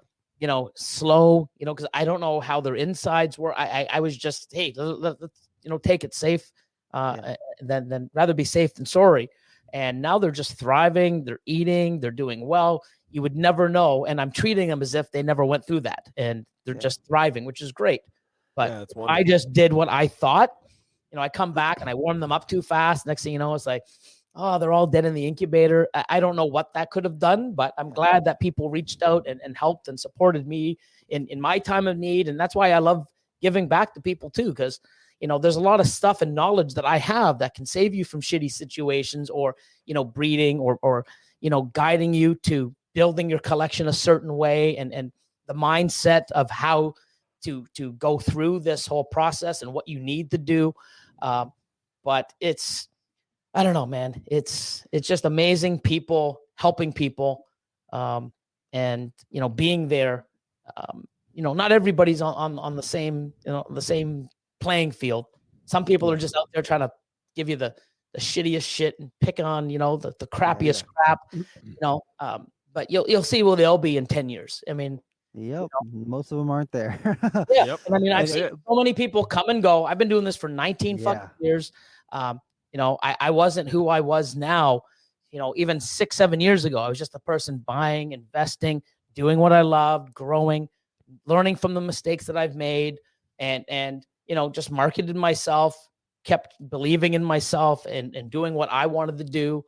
slow, because I don't know how their insides were. I was just, hey, let's take it safe. Then rather be safe than sorry. And now they're just thriving. They're eating. They're doing well. You would never know. And I'm treating them as if they never went through that. And they're just thriving, which is great. But I just did what I thought. I come back and I warm them up too fast. Next thing you know, it's like, oh, they're all dead in the incubator. I don't know what that could have done, but I'm glad that people reached out and helped and supported me in my time of need. And that's why I love giving back to people too, because there's a lot of stuff and knowledge that I have that can save you from shitty situations or, breeding or guiding you to building your collection a certain way and the mindset of how to go through this whole process and what you need to do. But I don't know, man, it's just amazing people helping people. And, being there, not everybody's on the same, the same playing field. Some people are just out there trying to give you the shittiest shit and pick on, the crappiest crap, but you'll see where they'll be in 10 years. I mean, most of them aren't there. And I mean, I've seen so many people come and go. I've been doing this for 19 fucking years. I wasn't who I was now, even 6-7 years ago. I was just a person buying, investing, doing what I loved, growing, learning from the mistakes that I've made, and just marketed myself, kept believing in myself and doing what I wanted to do.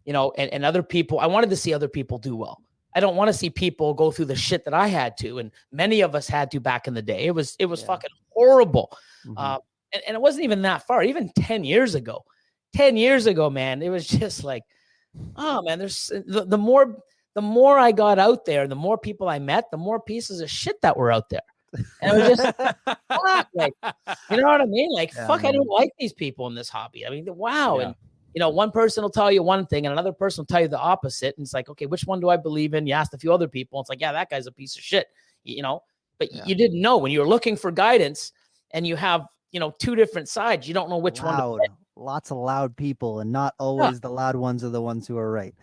you know, and other people, I wanted to see other people do well. I don't want to see people go through the shit that I had to, and many of us had to back in the day. It was fucking horrible. Mhm. And it wasn't even that far, even 10 years ago. 10 years ago, man, it was just like, oh man, there's the more I got out there, the more people I met, the more pieces of shit that were out there. And it was just fuck, like, you know what I mean? Like, fuck, man. I don't like these people in this hobby. I mean, wow. Yeah. And you know, one person will tell you one thing and another person will tell you the opposite. And it's like, okay, which one do I believe in? You asked a few other people. It's like, yeah, that guy's a piece of shit, you know, but you didn't know when you were looking for guidance and you have, you know, two different sides. You don't know which one to pick. Lots of loud people, and not always the loud ones are the ones who are right.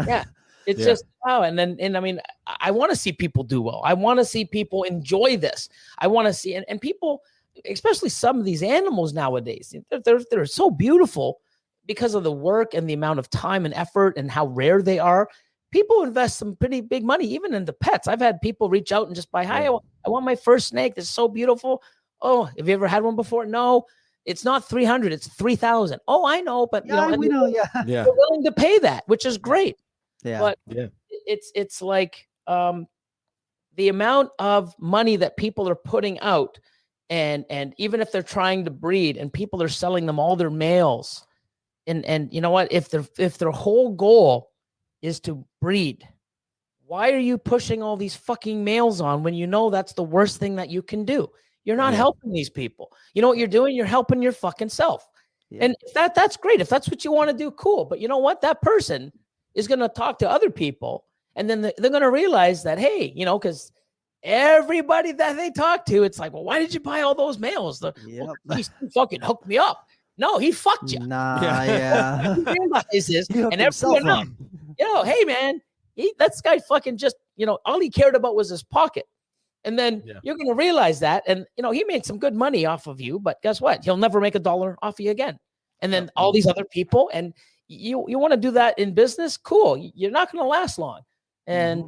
Yeah. It's just, wow. And I mean, I want to see people do well. I want to see people enjoy this. I want to see, and people, especially some of these animals nowadays, they're so beautiful because of the work and the amount of time and effort and how rare they are. People invest some pretty big money, even into pets. I've had people reach out and just buy, hi, I want my first snake. This is so beautiful. Oh, have you ever had one before? No, it's not 300, it's 3,000. Oh, I know, but you know, we know, they're willing to pay that, which is great. Yeah. But it's like the amount of money that people are putting out, and even if they're trying to breed and people are selling them all their males, and you know what, if their whole goal is to breed, why are you pushing all these fucking males on when you know that's the worst thing that you can do? You're not helping these people. You know what you're doing? You're helping your fucking self. And that's great. If that's what you want to do, cool. But you know what? That person is going to talk to other people, and then they're going to realize that, hey, you know, because everybody that they talk to, it's like, well, why did you buy all those males? He fucking hooked me up. No, he fucked you. Nah, He realizes, and everyone else, you know, hey, man, that guy fucking just, you know, all he cared about was his pocket. And then you're going to realize that, and, you know, he made some good money off of you, but guess what? He'll never make $1 off you again. And then all these other people, and you want to do that in business? Cool. You're not going to last long. And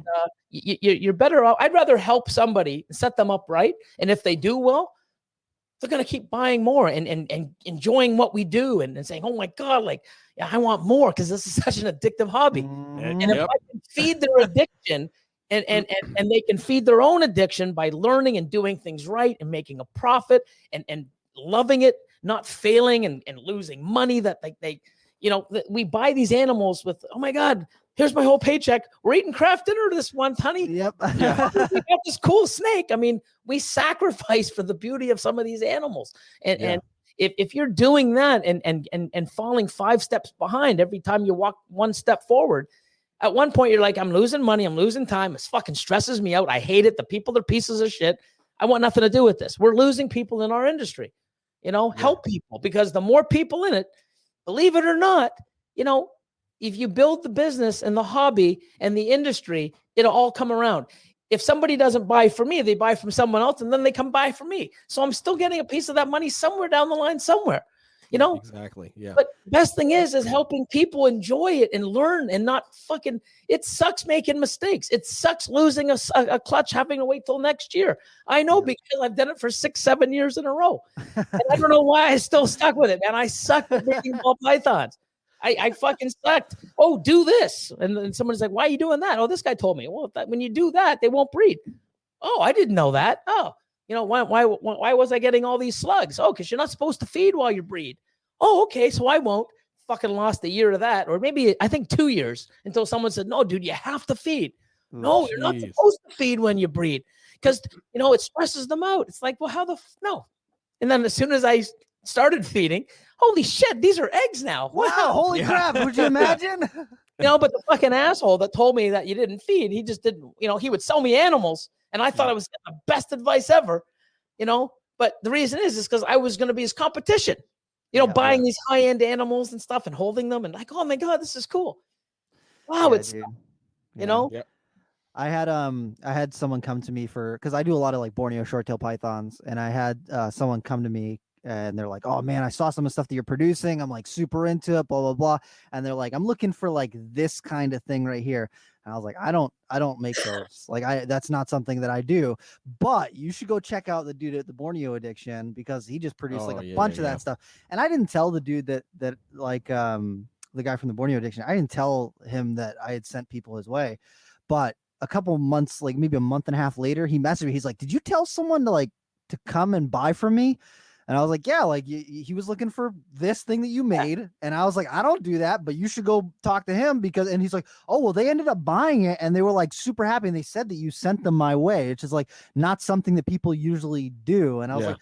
you're better off. I'd rather help somebody and set them up right. And if they do well, they're going to keep buying more and enjoying what we do and saying, oh my God, like, yeah, I want more because this is such an addictive hobby. And if I can feed their addiction and they can feed their own addiction by learning and doing things right and making a profit and loving it, not failing and losing money that they you know, we buy these animals with, oh my God, here's my whole paycheck. We're eating craft dinner this month, honey. Yep. We got this cool snake. I mean, we sacrifice for the beauty of some of these animals. And if you're doing that and falling 5 steps behind every time you walk 1 step forward, at one point you're like, I'm losing money, I'm losing time. It fucking stresses me out. I hate it. The people are pieces of shit. I want nothing to do with this. We're losing people in our industry. You know, help people, because the more people in it, believe it or not, you know, if you build the business and the hobby and the industry, it'll all come around. If somebody doesn't buy from me, they buy from someone else, and then they come buy from me. So I'm still getting a piece of that money somewhere down the line somewhere, you know? Exactly. Yeah. But the best thing is helping people enjoy it and learn and not fucking, it sucks making mistakes. It sucks losing a clutch, having to wait till next year. I know because I've done it for 6-7 years in a row. And I don't know why I still stuck with it, man. I sucked at making ball pythons. I fucking sucked. Oh, do this. And then someone's like, why are you doing that? Oh, this guy told me. Well, when you do that, they won't breed. Oh, I didn't know that. Oh, you know, why was I getting all these slugs? Oh, because you're not supposed to feed while you breed. Oh, okay, so I won't. Fucking lost a year of that, or maybe I think 2 years, until someone said, no, dude, you have to feed. No, you're not supposed to feed when you breed, because, you know, it stresses them out. It's like, well, how no? And then as soon as I started feeding, holy shit, these are eggs now. Wow, holy crap. Would you imagine? You know, but the fucking asshole that told me that you didn't feed, he just didn't, you know, he would sell me animals, and I thought I was getting the best advice ever, you know, but the reason is because I was going to be his competition, you know, buying these high-end animals and stuff and holding them and like, oh my God, this is cool. Wow, it's, dude. You know? Yep. I had someone come to me because I do a lot of like Borneo short-tail pythons, and I had someone come to me and they're like, oh man, I saw some of the stuff that you're producing. I'm like super into it, blah, blah, blah. And they're like, I'm looking for like this kind of thing right here. And I was like, I don't make those. Like that's not something that I do, but you should go check out the dude at the Borneo Addiction, because he just produced a bunch of that stuff. And I didn't tell the dude that like, the guy from the Borneo addiction, I didn't tell him that I had sent people his way, but a couple months, like maybe a month and a half later, he messaged me. He's like, "Did you tell someone to come and buy from me?" And I was like, "Yeah, like he was looking for this thing that you made." And I was like, "I don't do that, but you should go talk to him because," and he's like, "Oh, well, they ended up buying it and they were like super happy. And they said that you sent them my way, which is like not something that people usually do." And I was like,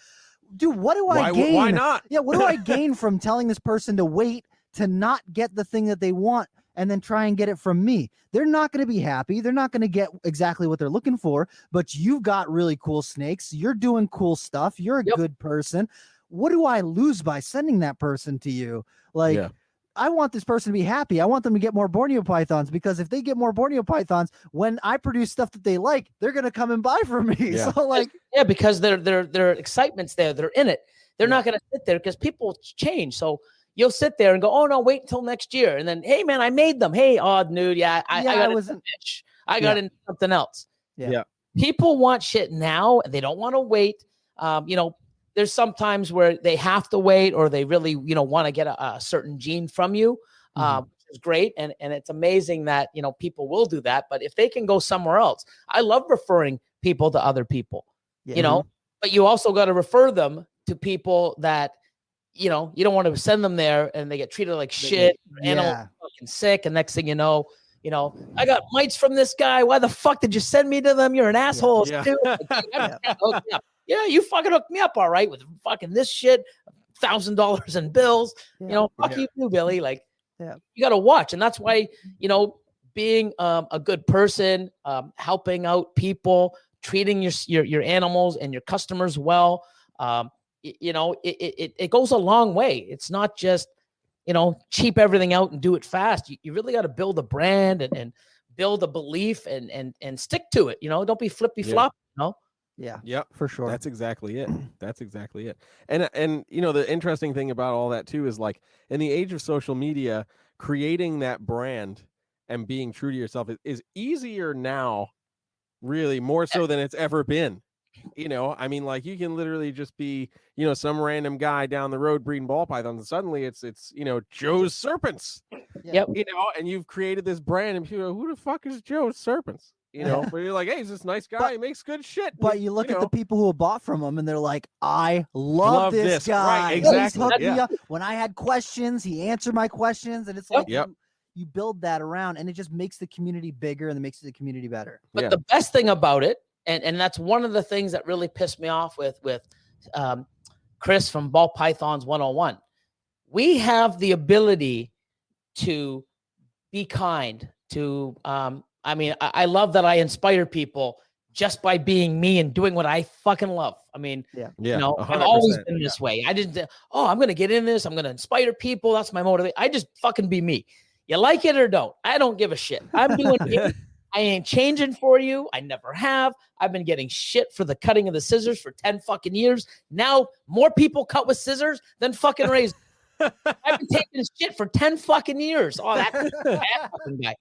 "Dude, what do I gain? Why not? Yeah. What do I gain from telling this person to wait to not get the thing that they want and then try and get it from me? They're not going to be happy. They're not going to get exactly what they're looking for, but you've got really cool snakes. You're doing cool stuff. You're a good person. What do I lose by sending that person to you? Like, I want this person to be happy. I want them to get more Borneo pythons, because if they get more Borneo pythons, when I produce stuff that they like, they're going to come and buy from me." Yeah. So like, because their excitement's there. They're in it. They're not going to sit there because people change. So you'll sit there and go, "Oh no, wait until next year." And then, "Hey man, I made them. Hey, dude, I got into something else." Yeah. People want shit now and they don't want to wait. There's sometimes where they have to wait, or they really, want to get a certain gene from you, which is great. And it's amazing that, people will do that. But if they can go somewhere else, I love referring people to other people, but you also got to refer them to people that, you don't want to send them there and they get treated like shit. Animals are fucking sick. And next thing you know, "I got mites from this guy. Why the fuck did you send me to them? You're an asshole." Yeah, you fucking hooked me up, all right, with fucking this shit, $1,000 in bills. Fuck you too, Billy. Like, you got to watch, and that's why being a good person, helping out people, treating your animals and your customers well, it goes a long way. It's not just cheap everything out and do it fast. You really got to build a brand and build a belief and stick to it. Don't be flippy flop. Yeah. Yep. For sure. That's exactly it. That's exactly it. And the interesting thing about all that too is, like, in the age of social media, creating that brand and being true to yourself is easier now, really more so than it's ever been. I mean, like, you can literally just be, some random guy down the road breeding ball pythons, and suddenly it's Joe's Serpents. Yep. And you've created this brand, and people go, "Who the fuck is Joe's Serpents?" But you're like, "Hey, he's this nice guy. He makes good shit." But you look at the people who have bought from him and they're like, "I love this guy. Right, exactly. He's hooked me up. When I had questions, he answered my questions." And it's like, you build that around, and it just makes the community bigger and it makes the community better. But the best thing about it, and that's one of the things that really pissed me off with Chris from Ball Pythons 101. We have the ability to be kind, to I love that I inspire people just by being me and doing what I fucking love. I mean, I've always been this way. I didn't, I'm going to get in this. I'm going to inspire people. That's my motivation. I just fucking be me. You like it or don't. I don't give a shit. I'm doing it. I ain't changing for you. I never have. I've been getting shit for the cutting of the scissors for 10 fucking years. Now more people cut with scissors than fucking razors. I've been taking shit for 10 fucking years. Oh, that fucking guy.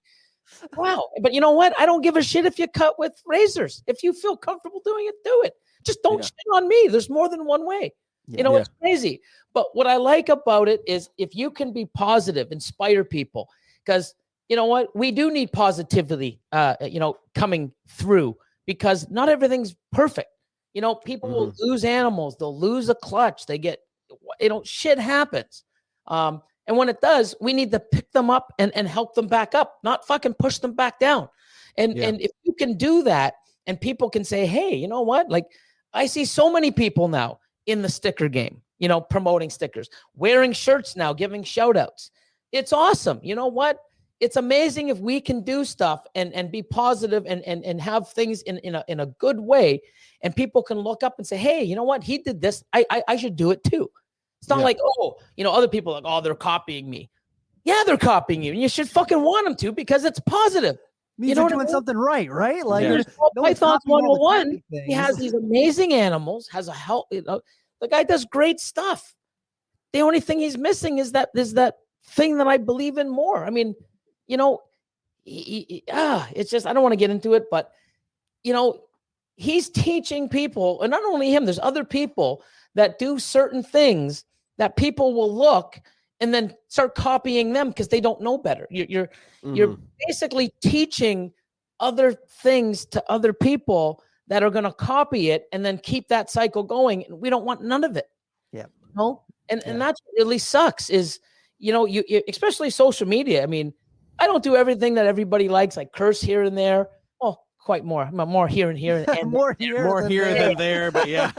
Wow. But you know what? I don't give a shit if you cut with razors. If you feel comfortable doing it, do it. Just don't shit on me. There's more than one way. It's crazy. But what I like about it is if you can be positive, inspire people, because you know what? We do need positivity, coming through, because not everything's perfect. People will lose animals. They'll lose a clutch. They get, shit happens. And when it does, we need to pick them up and help them back up, not fucking push them back down. And if you can do that and people can say, "Hey, you know what? Like, I see so many people now in the sticker game, promoting stickers, wearing shirts now, giving shout outs. It's awesome. You know what? It's amazing if we can do stuff and be positive and have things in a good way. And people can look up and say, "Hey, you know what? He did this. I should do it too." It's not like, other people are like, "Oh, they're copying me." Yeah, they're copying you. And you should fucking want them to, because it's positive. Means you're doing something right? Like, Pythons 101, he has these amazing animals, has a help. The guy does great stuff. The only thing he's missing is that thing that I believe in more. I mean, it's just, I don't want to get into it, but he's teaching people, and not only him, there's other people that do certain things that people will look and then start copying them because they don't know better. You're basically teaching other things to other people that are going to copy it and then keep that cycle going. And we don't want none of it. Yeah. And that's what really sucks is, you especially social media. I mean, I don't do everything that everybody likes. I curse here and there. Well, quite more. I'm more here and here. And more here than there, but yeah.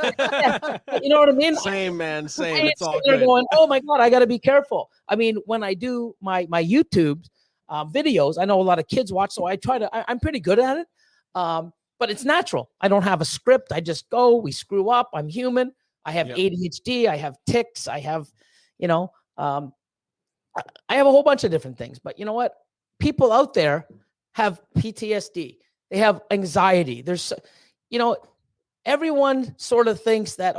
You know what I mean? Same, man. Same. It's all good. Going, oh my God, I got to be careful. I mean, when I do my YouTube videos, I know a lot of kids watch, so I'm pretty good at it. But it's natural. I don't have a script. I just go, we screw up. I'm human. I have ADHD. I have tics. I have, I have a whole bunch of different things. But you know what? People out there have PTSD. They have anxiety. There's, everyone sort of thinks that,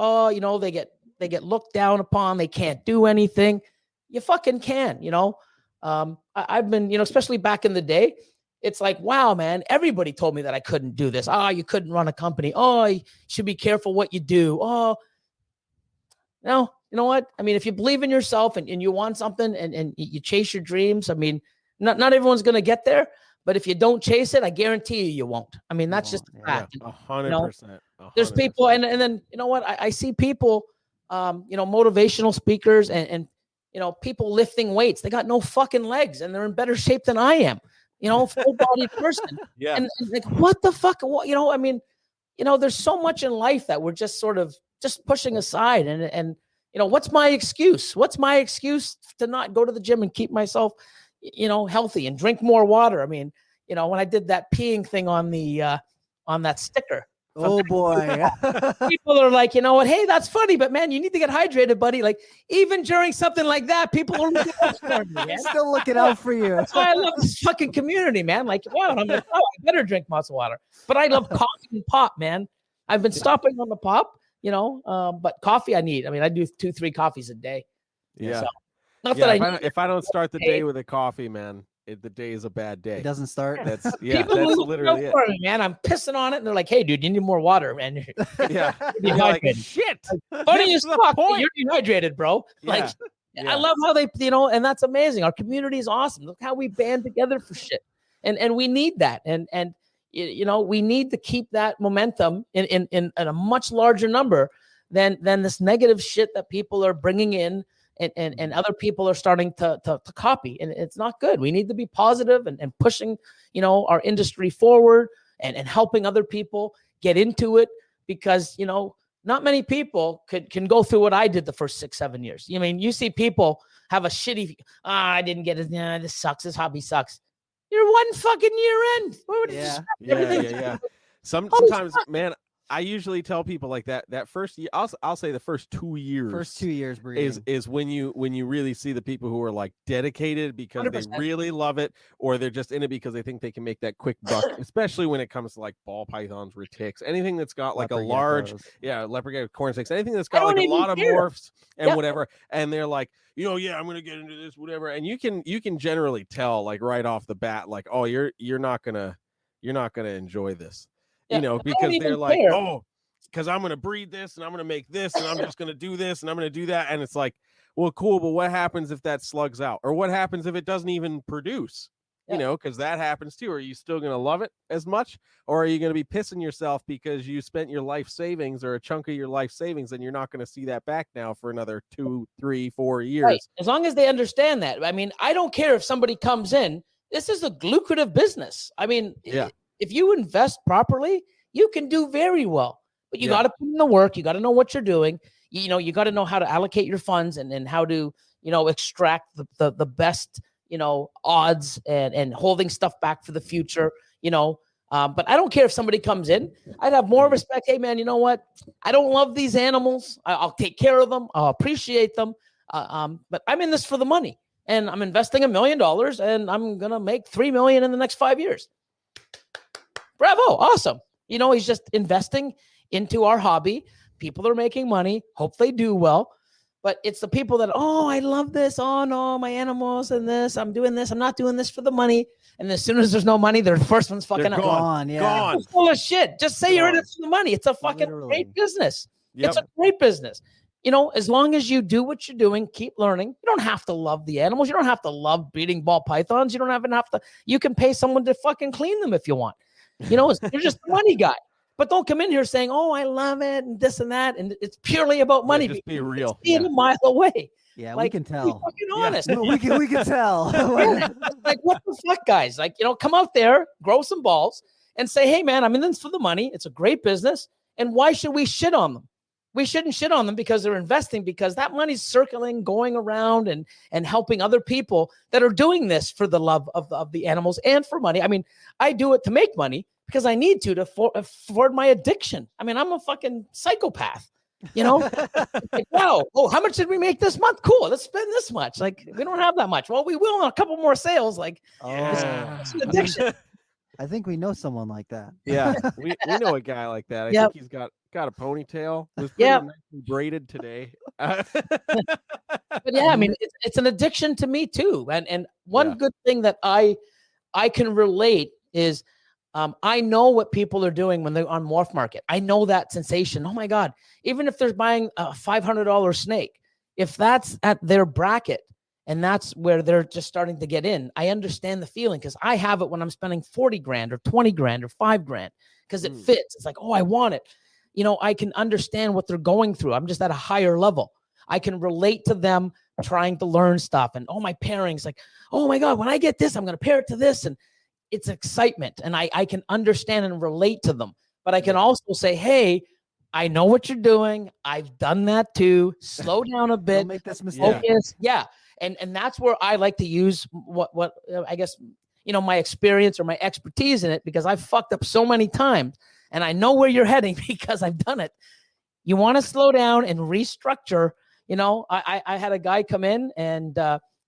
they get looked down upon. They can't do anything. You fucking can, I've been, especially back in the day, it's like, wow, man, everybody told me that I couldn't do this. Oh, you couldn't run a company. Oh, you should be careful what you do. Oh, no, you know what? I mean, if you believe in yourself and you want something and you chase your dreams, I mean, not everyone's going to get there, but if you don't chase it, I guarantee you won't. I mean, that's just a fact. 100%. There's people, and then, you know what? I see people, motivational speakers and people lifting weights. They got no fucking legs and they're in better shape than I am. Full-bodied person. Yeah. And like, what the fuck? I mean, there's so much in life that we're just sort of just pushing aside. And what's my excuse? What's my excuse to not go to the gym and keep myself, healthy and drink more water? I mean, when I did that peeing thing on that sticker. Oh boy. People are like, you know what? Hey, that's funny, but man, you need to get hydrated, buddy. Like even during something like that, people are looking out for me, man. Still looking out for you. That's why I love this fucking community, man. Like, wow, I'm like, I better drink lots of water. But I love coffee and pop, man. I've been stopping on the pop, but coffee I need. I mean, I do 2-3 coffees a day. Yeah. So, not that if I don't start the day with a coffee, man, the day is a bad day. It doesn't start. That's literally it. Me, man. I'm pissing on it, and they're like, "Hey, dude, you need more water, man." Yeah, you're like, shit. Funny as fuck. You're dehydrated, bro. Yeah. I love how they, and that's amazing. Our community is awesome. Look how we band together for shit, and we need that, and we need to keep that momentum in a much larger number than this negative shit that people are bringing in. And other people are starting to copy, and it's not good. We need to be positive and pushing, our industry forward and helping other people get into it because, not many people can go through what I did the first 6-7 years. I mean, you see people have a shitty, I didn't get it. Yeah, this sucks. This hobby sucks. You're one fucking year in. Yeah. Sometimes, man, I usually tell people like that first year, I'll say the first 2 years. First 2 years breeding. is when you really see the people who are like dedicated because 100%. they really love it, or they're just in it because they think they can make that quick buck, especially when it comes to like ball pythons, retics, anything that's got like Leopard a large, geckos. leopard gecko, corn snakes, anything that's got like a lot of morphs and whatever. And they're like, I'm going to get into this, whatever. And you can generally tell like right off the bat, like, oh, you're not gonna enjoy this. Because they're like, because I'm going to breed this and I'm going to make this and I'm just going to do this and I'm going to do that. And it's like, well, cool. But what happens if that slugs out? Or what happens if it doesn't even produce? Because that happens too. Are you still going to love it as much? Or are you going to be pissing yourself because you spent your life savings or a chunk of your life savings and you're not going to see that back now for another 2, 3, 4 years? Right. As long as they understand that. I mean, I don't care if somebody comes in. This is a lucrative business. I mean, if you invest properly, you can do very well, but you got to put in the work. You got to know what you're doing. You got to know how to allocate your funds and how to, extract the best, odds and holding stuff back for the future, but I don't care if somebody comes in. I'd have more respect. Hey man, you know what? I don't love these animals. I'll take care of them. I'll appreciate them. But I'm in this for the money and I'm investing $1 million and I'm going to make $3 million in the next 5 years. Bravo. Awesome. He's just investing into our hobby. People are making money. Hope they do well. But it's the people that, I love this. Oh, no, my animals and this. I'm doing this. I'm not doing this for the money. And as soon as there's no money, they're the first ones fucking gone. Yeah. Gone. It's full of shit. Just say you're in it for the money. It's a fucking great business. Yep. It's a great business. you know, as long as you do what you're doing, keep learning. You don't have to love the animals. You don't have to love beating ball pythons. You don't even have to. You can pay someone to fucking clean them if you want. You know, you're just a money guy. But don't come in here saying, "Oh, I love it," and this and that, and it's purely about money. Just be real. See it a mile away. Yeah, like, we can tell. Be fucking honest. Yeah. we can tell. Like, what the fuck, guys? Like, you know, come out there, grow some balls, and say, "Hey, man, I'm in this for the money. It's a great business, and why should we shit on them? We shouldn't shit on them because they're investing, because that money's circling, going around and helping other people that are doing this for the love of the animals and for money. I mean, I do it to make money because I need to afford my addiction. I mean, I'm a fucking psychopath, you know? Like, wow. Oh, how much did we make this month? Cool. Let's spend this much. Like, we don't have that much. Well, we will on a couple more sales. Like, it's an addiction. I think we know someone like that. Yeah, we know a guy like that. I think he's got a ponytail. It was nicely braided today. But yeah, I mean, it's an addiction to me too. And one good thing that I can relate is I know what people are doing when they're on Morph Market. I know that sensation. Oh my God. Even if they're buying a $500 snake, if that's at their bracket, and that's where they're just starting to get in, I understand the feeling, because I have it when I'm spending 40 grand or 20 grand or $5 grand because it fits. It's like, oh, I want it. You know, I can understand what they're going through. I'm just at a higher level. I can relate to them trying to learn stuff. And oh, my pairing's like, oh my God, when I get this, I'm going to pair it to this. And it's excitement. And I can understand and relate to them. But I can also say, hey, I know what you're doing. I've done that too. Slow down a bit. Don't make this mistake. Focus. Yeah. And that's where I like to use what I guess, you know, my experience or my expertise in it, because I've fucked up so many times and I know where you're heading because I've done it. You want to slow down and restructure. You know, I had a guy come in and,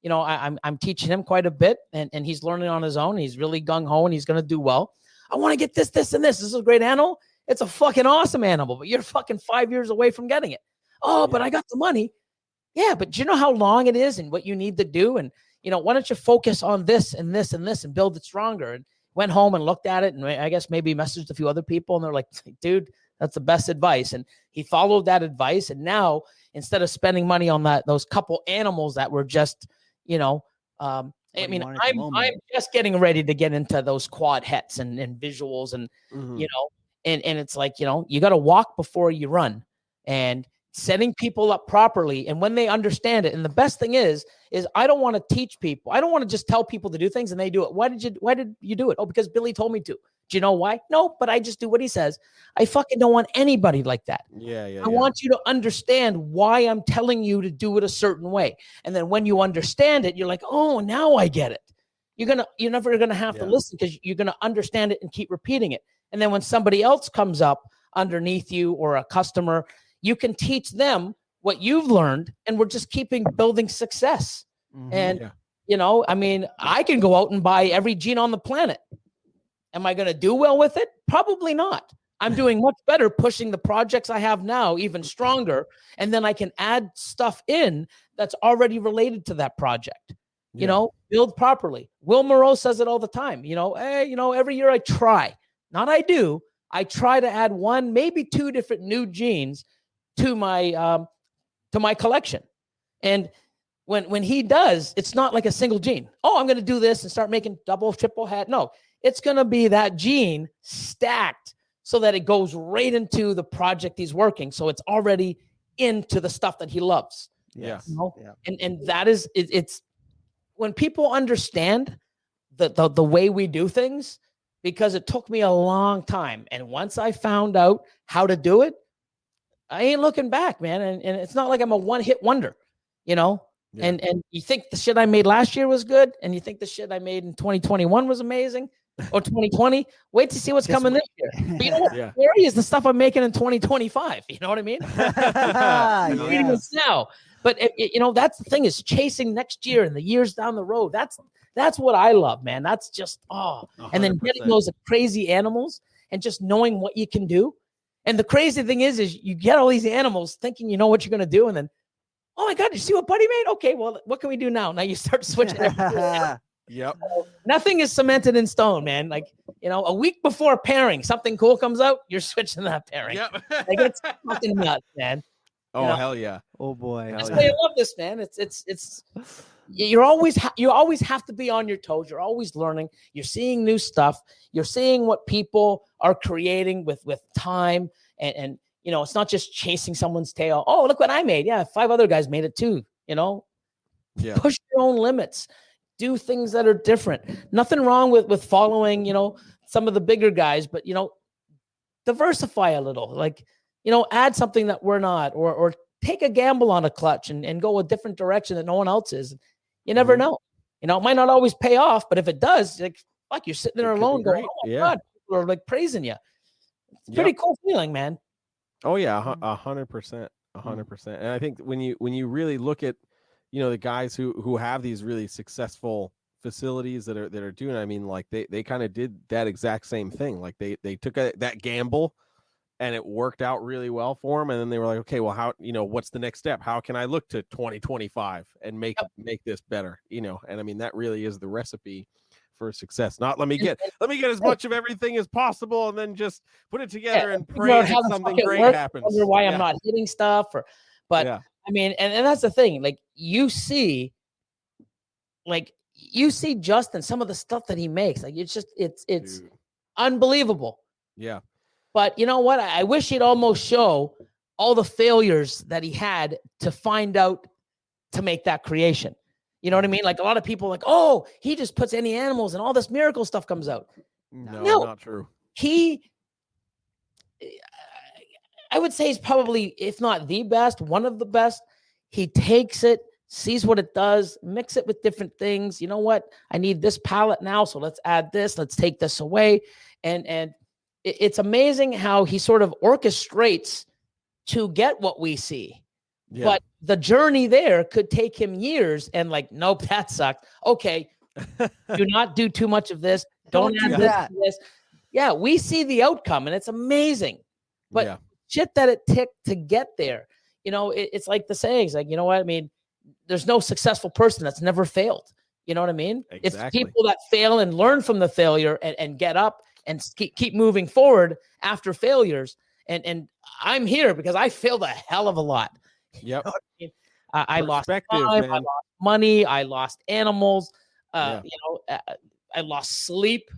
you know, I'm teaching him quite a bit, and he's learning on his own. He's really gung-ho and he's going to do well. I want to get this, and this. This is a great animal. It's a fucking awesome animal, but you're fucking 5 years away from getting it. Oh, but I got the money. Yeah, but do you know how long it is and what you need to do? And, you know, why don't you focus on this and this and this and build it stronger? And went home and looked at it, and I guess maybe messaged a few other people, and they're like, dude, that's the best advice. And he followed that advice. And now, instead of spending money on those couple animals that were just, you know, I mean, I'm just getting ready to get into those quad hets and visuals and, you know, and it's like, you know, you got to walk before you run, and setting people up properly. And when they understand it, and the best thing is I don't want to teach people. I don't want to just tell people to do things and they do it. Why did you do it? Oh, because Billy told me to. Do you know why? No, but I just do what he says. I fucking don't want anybody like that. I want you to understand why I'm telling you to do it a certain way. And then when you understand it, you're like, oh, now I get it. You're never gonna have to listen, because you're gonna understand it and keep repeating it. And then when somebody else comes up underneath you or a customer, you can teach them what you've learned, and we're just building success. And, you know, I mean, I can go out and buy every gene on the planet. Am I going to do well with it? Probably not. I'm doing much better pushing the projects I have now even stronger. And then I can add stuff in that's already related to that project. You know, build properly. Will Moreau says it all the time. You know, hey, you know, every year I try to add one, maybe two different new genes to my collection. And when he does, it's not like a single gene. Oh, I'm going to do this and start making double, triple hat. No, it's going to be that gene stacked so that it goes right into the project he's working. So it's already into the stuff that he loves. Yeah. You know? And that is, it's when people understand the way we do things, because it took me a long time. And once I found out how to do it, I ain't looking back, man. And it's not like I'm a one-hit wonder, you know? Yeah. And you think the shit I made last year was good, and you think the shit I made in 2021 was amazing, or 2020, wait to see what's coming this year. But you know what? Scary is the stuff I'm making in 2025. You know what I mean? Now. But, you know, that's the thing, is chasing next year and the years down the road. That's what I love, man. That's just, 100%. And then getting those crazy animals and just knowing what you can do. And the crazy thing is you get all these animals thinking you know what you're going to do, and then, oh my God, you see what Buddy made? Okay, well, what can we do now? Now you start switching. Yep. Nothing is cemented in stone, man. Like, you know, a week before pairing, something cool comes out, you're switching that pairing. Yep. Like, it's fucking nuts, man. Oh, hell yeah. Oh boy. That's why I love this, man. It's you always have to be on your toes. You're always learning. You're seeing new stuff. You're seeing what people are creating with time, and you know, it's not just chasing someone's tail. Oh, look what I made. Yeah, 5 other guys made it too. You know, push your own limits. Do things that are different. Nothing wrong with following, you know, some of the bigger guys, but you know, diversify a little. Like, you know, add something that we're not, or take a gamble on a clutch and go a different direction that no one else is. You never know. You know, it might not always pay off, but if it does, like, fuck, you're sitting there alone going, oh my God, people are like praising you. It's pretty cool feeling, man. Oh yeah, 100%, 100%. And I think when you really look at, you know, the guys who have these really successful facilities that are doing, I mean, like they kind of did that exact same thing. Like they took that gamble, and it worked out really well for them. And then they were like, okay, well, how, you know, what's the next step? How can I look to 2025 and make this better? You know, and I mean, that really is the recipe for success. Not let me get as much of everything as possible and then just put it together and pray that something great happens. Wonder why I'm not hitting stuff, but I mean, and that's the thing. Like you see Justin, some of the stuff that he makes, like it's Dude. Unbelievable. Yeah. But you know what? I wish he'd almost show all the failures that he had to find out to make that creation. You know what I mean? Like a lot of people like, oh, he just puts any animals and all this miracle stuff comes out. No, not true. I would say he's probably, if not the best, one of the best. He takes it, sees what it does, mix it with different things. You know what? I need this palette now, so let's add this. Let's take this away. And it's amazing how he sort of orchestrates to get what we see. Yeah. But the journey there could take him years and like, nope, that sucked. Okay. Do not do too much of this. Don't add this to this. Yeah, we see the outcome and it's amazing. But shit that it took to get there. You know, it's like the sayings, like, you know what I mean? There's no successful person that's never failed. You know what I mean? Exactly. It's people that fail and learn from the failure and get up and keep moving forward after failures. And I'm here because I failed a hell of a lot. Yep. You know what I mean? I lost time, I lost money, I lost animals, you know, I lost sleep.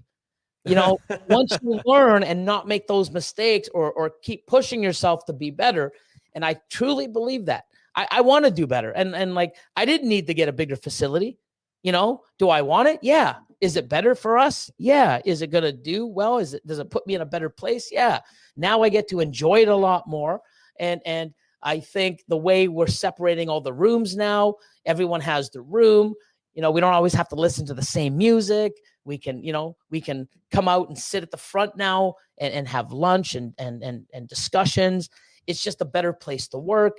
You know, once you learn and not make those mistakes or keep pushing yourself to be better. And I truly believe that. I want to do better. And like, I didn't need to get a bigger facility. You know, do I want it? Yeah. Is it better for us? Yeah. Is it going to do well? Does it put me in a better place? Yeah. Now I get to enjoy it a lot more. And I think the way we're separating all the rooms now, everyone has the room. You know, we don't always have to listen to the same music. We can come out and sit at the front now and have lunch and discussions. It's just a better place to work.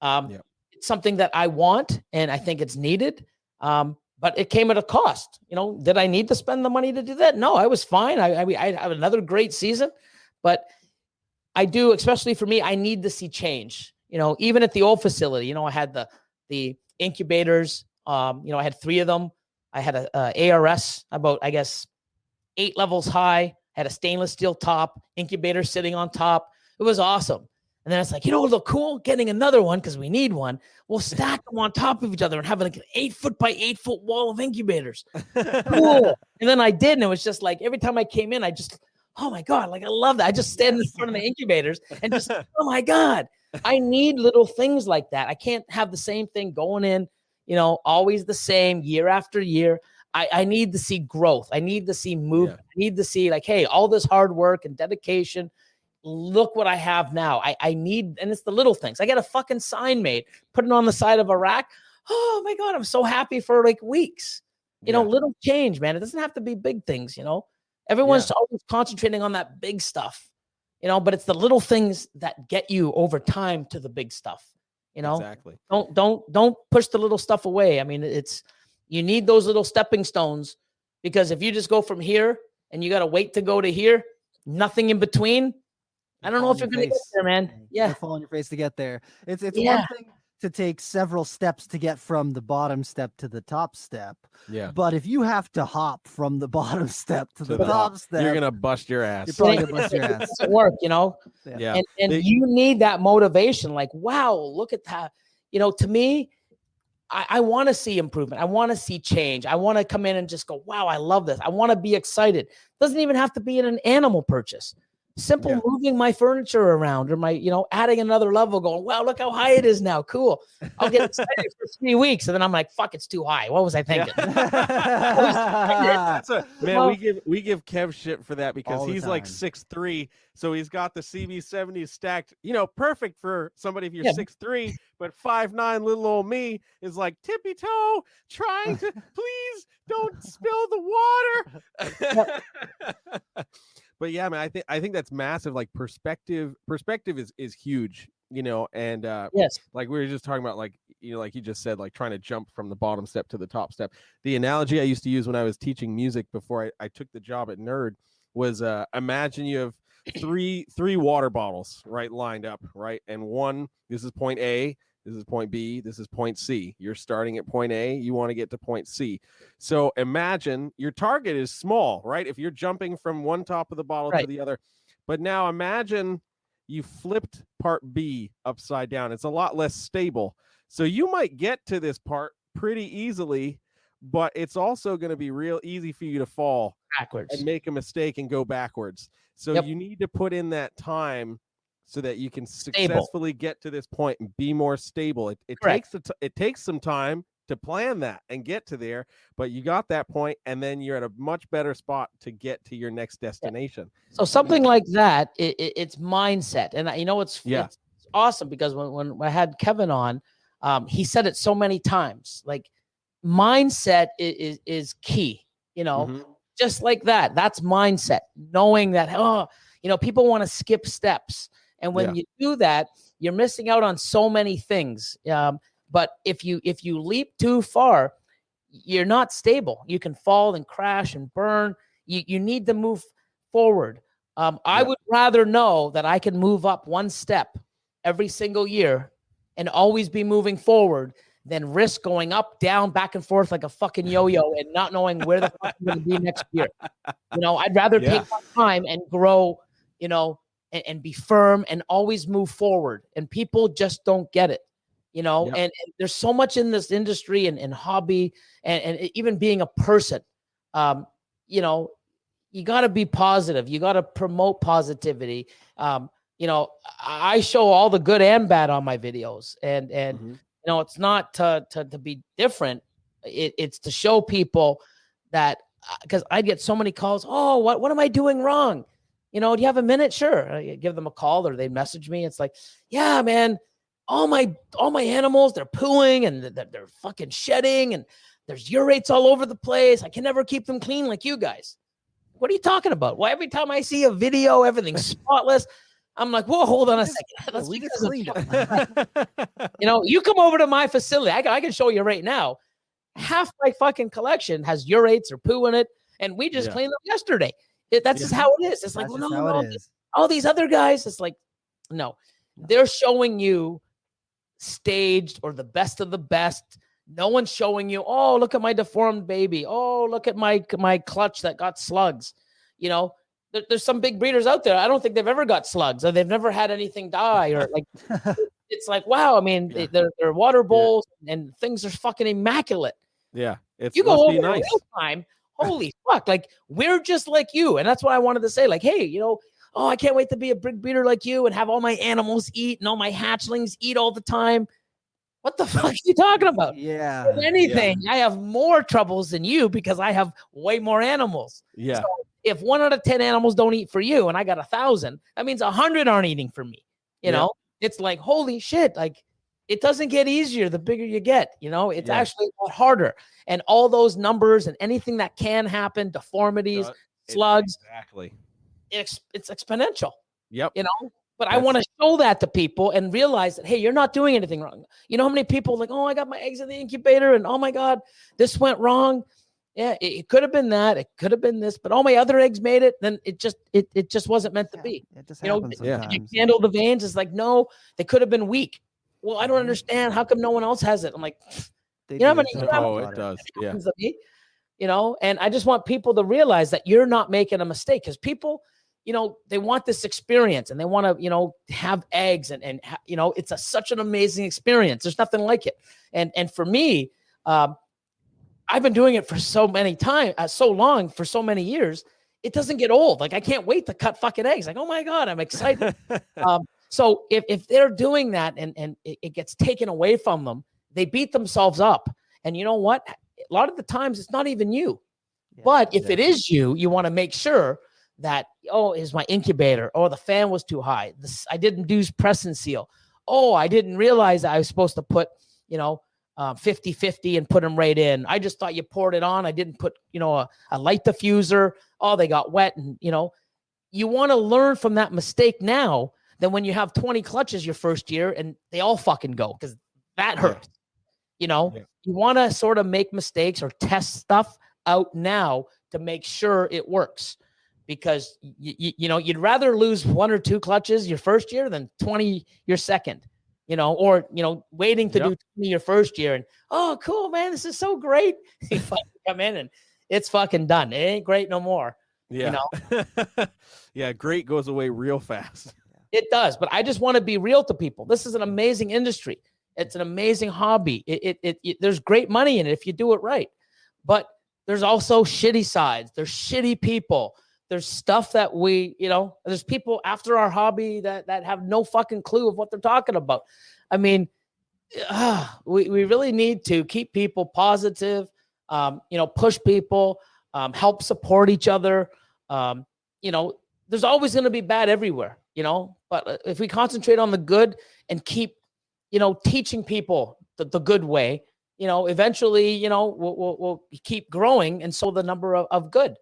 It's something that I want, and I think it's needed. But it came at a cost. You know, did I need to spend the money to do that? No, I was fine. I have another great season, but I do, especially for me, I need to see change. You know, even at the old facility, you know, I had the incubators. You know, I had 3 of them. I had a ARS about, I guess, 8 levels high. Had a stainless steel top, incubator sitting on top. It was awesome. And then it's like, you know, what look cool? Getting another one because we need one. We'll stack them on top of each other and have like an 8-foot by 8-foot wall of incubators. Cool. And then I did, and it was just like every time I came in, I just, oh my God, like I love that. I just stand in front of the incubators and just, oh my God, I need little things like that. I can't have the same thing going in, you know, always the same year after year. I need to see growth. I need to see movement. I need to see like, hey, all this hard work and dedication. Look what I have now. I need, and it's the little things. I got a fucking sign made, put it on the side of a rack. Oh my God, I'm so happy for like weeks. You know, little change, man. It doesn't have to be big things, you know. Everyone's always concentrating on that big stuff, you know, but it's the little things that get you over time to the big stuff, you know. Exactly. Don't push the little stuff away. I mean, you need those little stepping stones, because if you just go from here and you got to wait to go to here, nothing in between, I don't know if you're going to get there, man. Yeah. You fall on your face to get there. It's Yeah. one thing to take several steps to get from the bottom step to the top step. Yeah. But if you have to hop from the bottom step to the top step, you're gonna bust your ass. You're probably gonna bust your ass. It doesn't work, Yeah. And you need that motivation. Like, wow, look at that. To me, I want to see improvement. I want to see change. I want to come in and just go, wow, I love this. I want to be excited. Doesn't even have to be in an animal purchase. Simple moving my furniture around or my, adding another level going, wow, look how high it is now. Cool. I'll get excited for 3 weeks. And then I'm like, fuck, it's too high. What was I thinking? We give Kev shit for that because he's like 6'3", so he's got the CB70 stacked, perfect for somebody if you're 6'3", but 5'9", little old me is like tippy toe, trying to please don't spill the water. But yeah, man, I think that's massive. Like perspective is huge, and yes, like we were just talking about, like, like you just said, like trying to jump from the bottom step to the top step. The analogy I used to use when I was teaching music before I took the job at Nerd was imagine you have three water bottles, right, lined up, right, and one, this is point A, this is point B, this is point C. You're starting at point A, you want to get to point C. So imagine your target is small, right? If you're jumping from one top of the bottle to the other. But now imagine you flipped part B upside down. It's a lot less stable. So you might get to this part pretty easily, but it's also going to be real easy for you to fall backwards and make a mistake and go backwards. So you need to put in that time so that you can successfully get to this point and be more stable. It takes some time to plan that and get to there, but you got that point, and then you're at a much better spot to get to your next destination. So something like that, it's mindset, and it's awesome because when I had Kevin on, he said it so many times. Like mindset is key. Just like that. That's mindset. Knowing that people want to skip steps. And when you do that, you're missing out on so many things. But if you leap too far, you're not stable. You can fall and crash and burn. You need to move forward. I would rather know that I can move up one step every single year and always be moving forward than risk going up, down, back and forth like a fucking yo-yo and not knowing where the fuck I'm going to be next year. I'd rather take my time and grow, and be firm and always move forward. And people just don't get it, and there's so much in this industry and hobby and even being a person, you got to be positive. You got to promote positivity. I show all the good and bad on my videos and it's not to be different. It's to show people that, because I get so many calls. Oh, what am I doing wrong? Do you have a minute? Sure. I give them a call or they message me. It's like, yeah, man, all my animals, they're pooing and they're fucking shedding and there's urates all over the place. I can never keep them clean like you guys. What are you talking about? Well, every time I see a video, everything's spotless. I'm like, whoa, hold on a second. We just cleaned them. You come over to my facility. I can show you right now. Half my fucking collection has urates or poo in it. And we just cleaned them yesterday. That's just how it is. It's like, well, no. All these other guys, it's like, no. They're showing you staged or the best of the best. No one's showing you, oh, look at my deformed baby. Oh, look at my clutch that got slugs. There's some big breeders out there. I don't think they've ever got slugs or they've never had anything die or like, it's like, wow. I mean, they're water bowls and things are fucking immaculate. Yeah. You go over in real time. Holy fuck. Like, we're just like you. And that's what I wanted to say. Like, hey, I can't wait to be a big breeder like you and have all my animals eat and all my hatchlings eat all the time. What the fuck are you talking about? Yeah. If anything, I have more troubles than you because I have way more animals. Yeah. So if 1 out of 10 animals don't eat for you and I got 1,000, that means 100 aren't eating for me. It's like, holy shit. Like, it doesn't get easier the bigger you get. It's actually a lot harder. And all those numbers and anything that can happen, deformities, slugs. Exactly. It's exponential. Yep. But I want to show that to people and realize that, hey, you're not doing anything wrong. You know how many people are like, oh, I got my eggs in the incubator and oh my God, this went wrong. Yeah, it could have been that. It could have been this, but all my other eggs made it. Then it just wasn't meant to be. It just happens sometimes. Did you handle the veins? It's like, no, they could have been weak. well, I don't understand. How come no one else has it? I'm like, They you know how do. many Oh, it does. Yeah. happens to me? You know, and I just want people to realize that you're not making a mistake, because people, you know, they want this experience and they want to, you know, have eggs and you know, it's such an amazing experience. There's nothing like it. And for me, I've been doing it for so long, for so many years. It doesn't get old. Like, I can't wait to cut fucking eggs. Like, oh my God, I'm excited. So if they're doing that and it gets taken away from them, they beat themselves up. And you know what? A lot of the times it's not even you. Yeah, but if it is you, you want to make sure that, oh, is my incubator? Oh, the fan was too high. I didn't do press and seal. Oh, I didn't realize I was supposed to put, you know, 50-50 and put them right in. I just thought you poured it on. I didn't put, you know, a light diffuser. Oh, they got wet. And, you know, you want to learn from that mistake now than when you have 20 clutches your first year and they all fucking go, because that hurts. You know, you want to sort of make mistakes or test stuff out now to make sure it works, because you know, you'd rather lose 1 or 2 clutches your first year than 20 your second, you know, or, you know, waiting to do 20 your first year and, oh, cool, man, this is so great. You fucking come in and it's fucking done. It ain't great no more. Yeah. You know? Yeah. Great goes away real fast. It does. But I just want to be real to people. This is an amazing industry. It's an amazing hobby. There's great money in it if you do it right. But there's also shitty sides. There's shitty people. There's stuff that we, you know, there's people after our hobby that have no fucking clue of what they're talking about. I mean, we really need to keep people positive, you know, push people, help support each other. You know, there's always going to be bad everywhere, you know, but if we concentrate on the good and keep, you know, teaching people the good way, you know, eventually, you know, we'll keep growing. And so the number of good,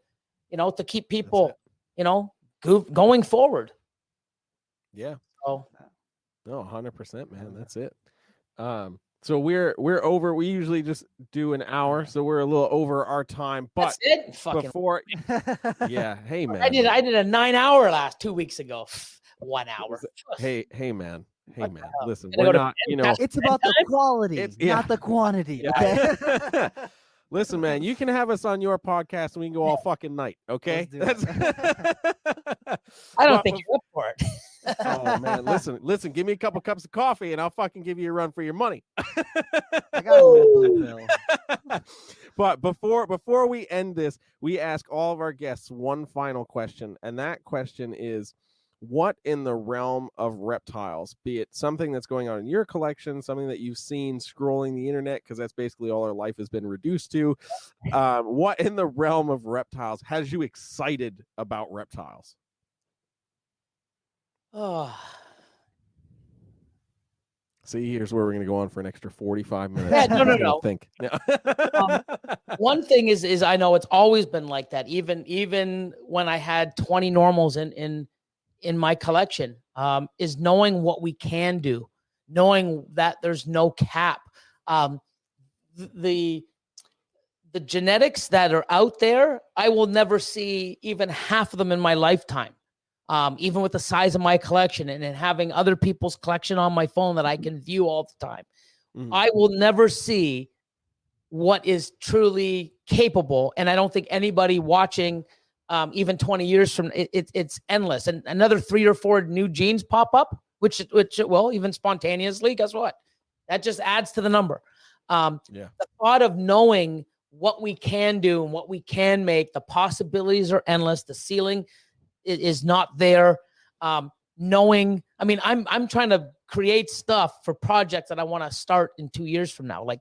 you know, to keep people, you know, going forward. Yeah. Oh, no, 100%, man. That's it. So we're over. We usually just do an hour, so we're a little over our time. But that's it. Fucking before, yeah. Hey, man. I did a 9-hour 2 weeks ago. 1 hour. Hey, man. Hey, man. Listen, we're not, you know, it's about the quality, not the quantity. Yeah. Okay. Listen, man, you can have us on your podcast and we can go all fucking night. Okay. I don't think you're up for it. Oh man, listen, give me a couple cups of coffee and I'll fucking give you a run for your money. I got a Red Bull pill. But before we end this, we ask all of our guests one final question, and that question is, what in the realm of reptiles, be it something that's going on in your collection, something that you've seen scrolling the internet, because that's basically all our life has been reduced to, what in the realm of reptiles has you excited about reptiles? Oh. See, here's where we're going to go on for an extra 45 minutes. Yeah, no. Think. One thing is I know it's always been like that. Even when I had 20 normals in my collection, is knowing what we can do, knowing that there's no cap. The genetics that are out there, I will never see even half of them in my lifetime. Even with the size of my collection and having other people's collection on my phone that I can view all the time. Mm-hmm. I will never see what is truly capable. And I don't think anybody watching, even 20 years from it's endless. And another 3 or 4 new genes pop up, which it will, even spontaneously. Guess what? That just adds to the number. The thought of knowing what we can do and what we can make, the possibilities are endless. The ceiling is not there. Knowing, I mean, I'm trying to create stuff for projects that I want to start in 2 years from now. Like,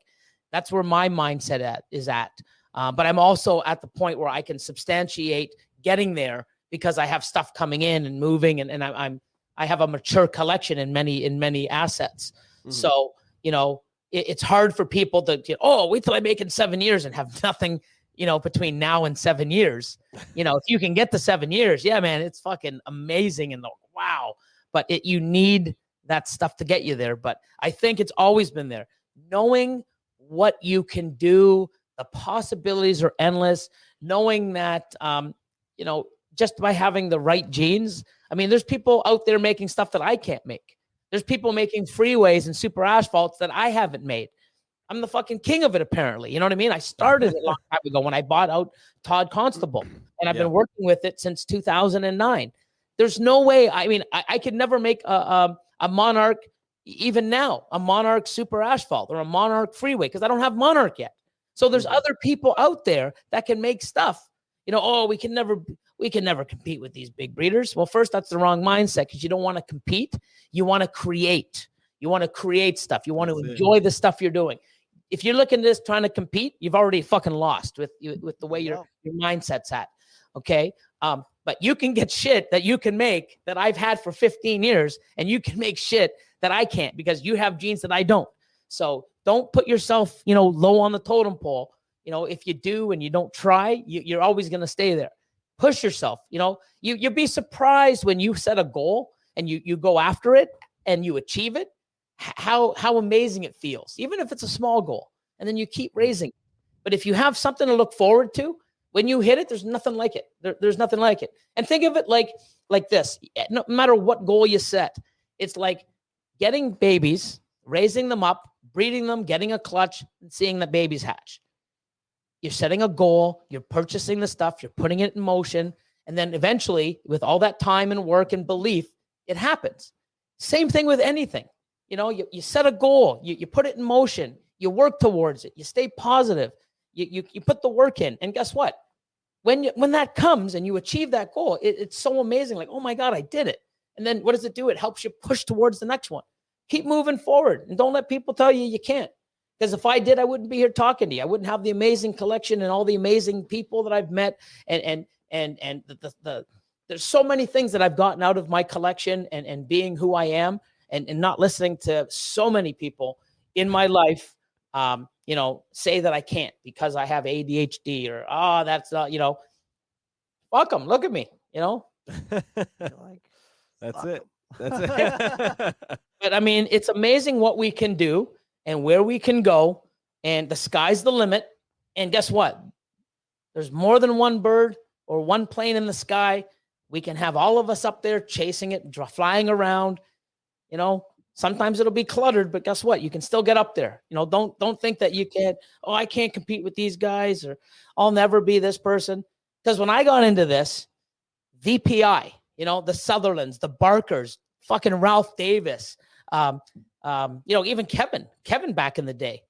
that's where my mindset is at. But I'm also at the point where I can substantiate getting there because I have stuff coming in and moving, and I have a mature collection in many assets. Mm-hmm. So, you know, it's hard for people to, wait till I make it in 7 years and have nothing, between now and 7 years. If you can get to 7 years, yeah, man, it's fucking amazing and wow. But you need that stuff to get you there. But I think it's always been there. Knowing what you can do, the possibilities are endless. Knowing that, just by having the right genes. I mean, there's people out there making stuff that I can't make. There's people making freeways and super asphalts that I haven't made. I'm the fucking king of it, apparently. You know what I mean? I started it a long time ago when I bought out Todd Constable, and I've been working with it since 2009. There's no way. I mean, I could never make a Monarch, even now, a Monarch super asphalt or a Monarch freeway, because I don't have Monarch yet. So there's other people out there that can make stuff. You know, oh, we can never compete with these big breeders. Well, first, that's the wrong mindset, because you don't want to compete. You want to create. You want to create stuff. You want to enjoy the stuff you're doing. If you're looking at this trying to compete, you've already fucking lost with the way your mindset's at. Okay. But you can get shit that you can make that I've had for 15 years, and you can make shit that I can't, because you have genes that I don't. So don't put yourself, low on the totem pole. If you do and you don't try, you're always going to stay there. Push yourself. You'll be surprised when you set a goal and you go after it and you achieve it, how amazing it feels, even if it's a small goal, and then you keep raising. But if you have something to look forward to, when you hit it, there's nothing like it. There's nothing like it. And think of it like this. No matter what goal you set, it's like getting babies, raising them up, breeding them, getting a clutch, and seeing the babies hatch. You're setting a goal, you're purchasing the stuff, you're putting it in motion, and then eventually, with all that time and work and belief, it happens. Same thing with anything. You set a goal, you put it in motion, you work towards it, you stay positive, you put the work in, and guess what? When that comes and you achieve that goal, it's so amazing. Like, oh my God, I did it. And then what does it do? It helps you push towards the next one. Keep moving forward, and don't let people tell you you can't. Because if I did, I wouldn't be here talking to you. I wouldn't have the amazing collection and all the amazing people that I've met. And there's so many things that I've gotten out of my collection and being who I am, and not listening to so many people in my life, say that I can't because I have ADHD or, that's not, fuck them. Look at me, That's it. That's it. But I mean, it's amazing what we can do and where we can go, and the sky's the limit. And guess what? There's more than one bird or one plane in the sky. We can have all of us up there chasing it, flying around. Sometimes it'll be cluttered, but guess what? You can still get up there. Don't think that you can't. Oh, I can't compete with these guys, or I'll never be this person. Because when I got into this, VPI, the Sutherlands, the Barkers, fucking Ralph Davis, even Kevin back in the day,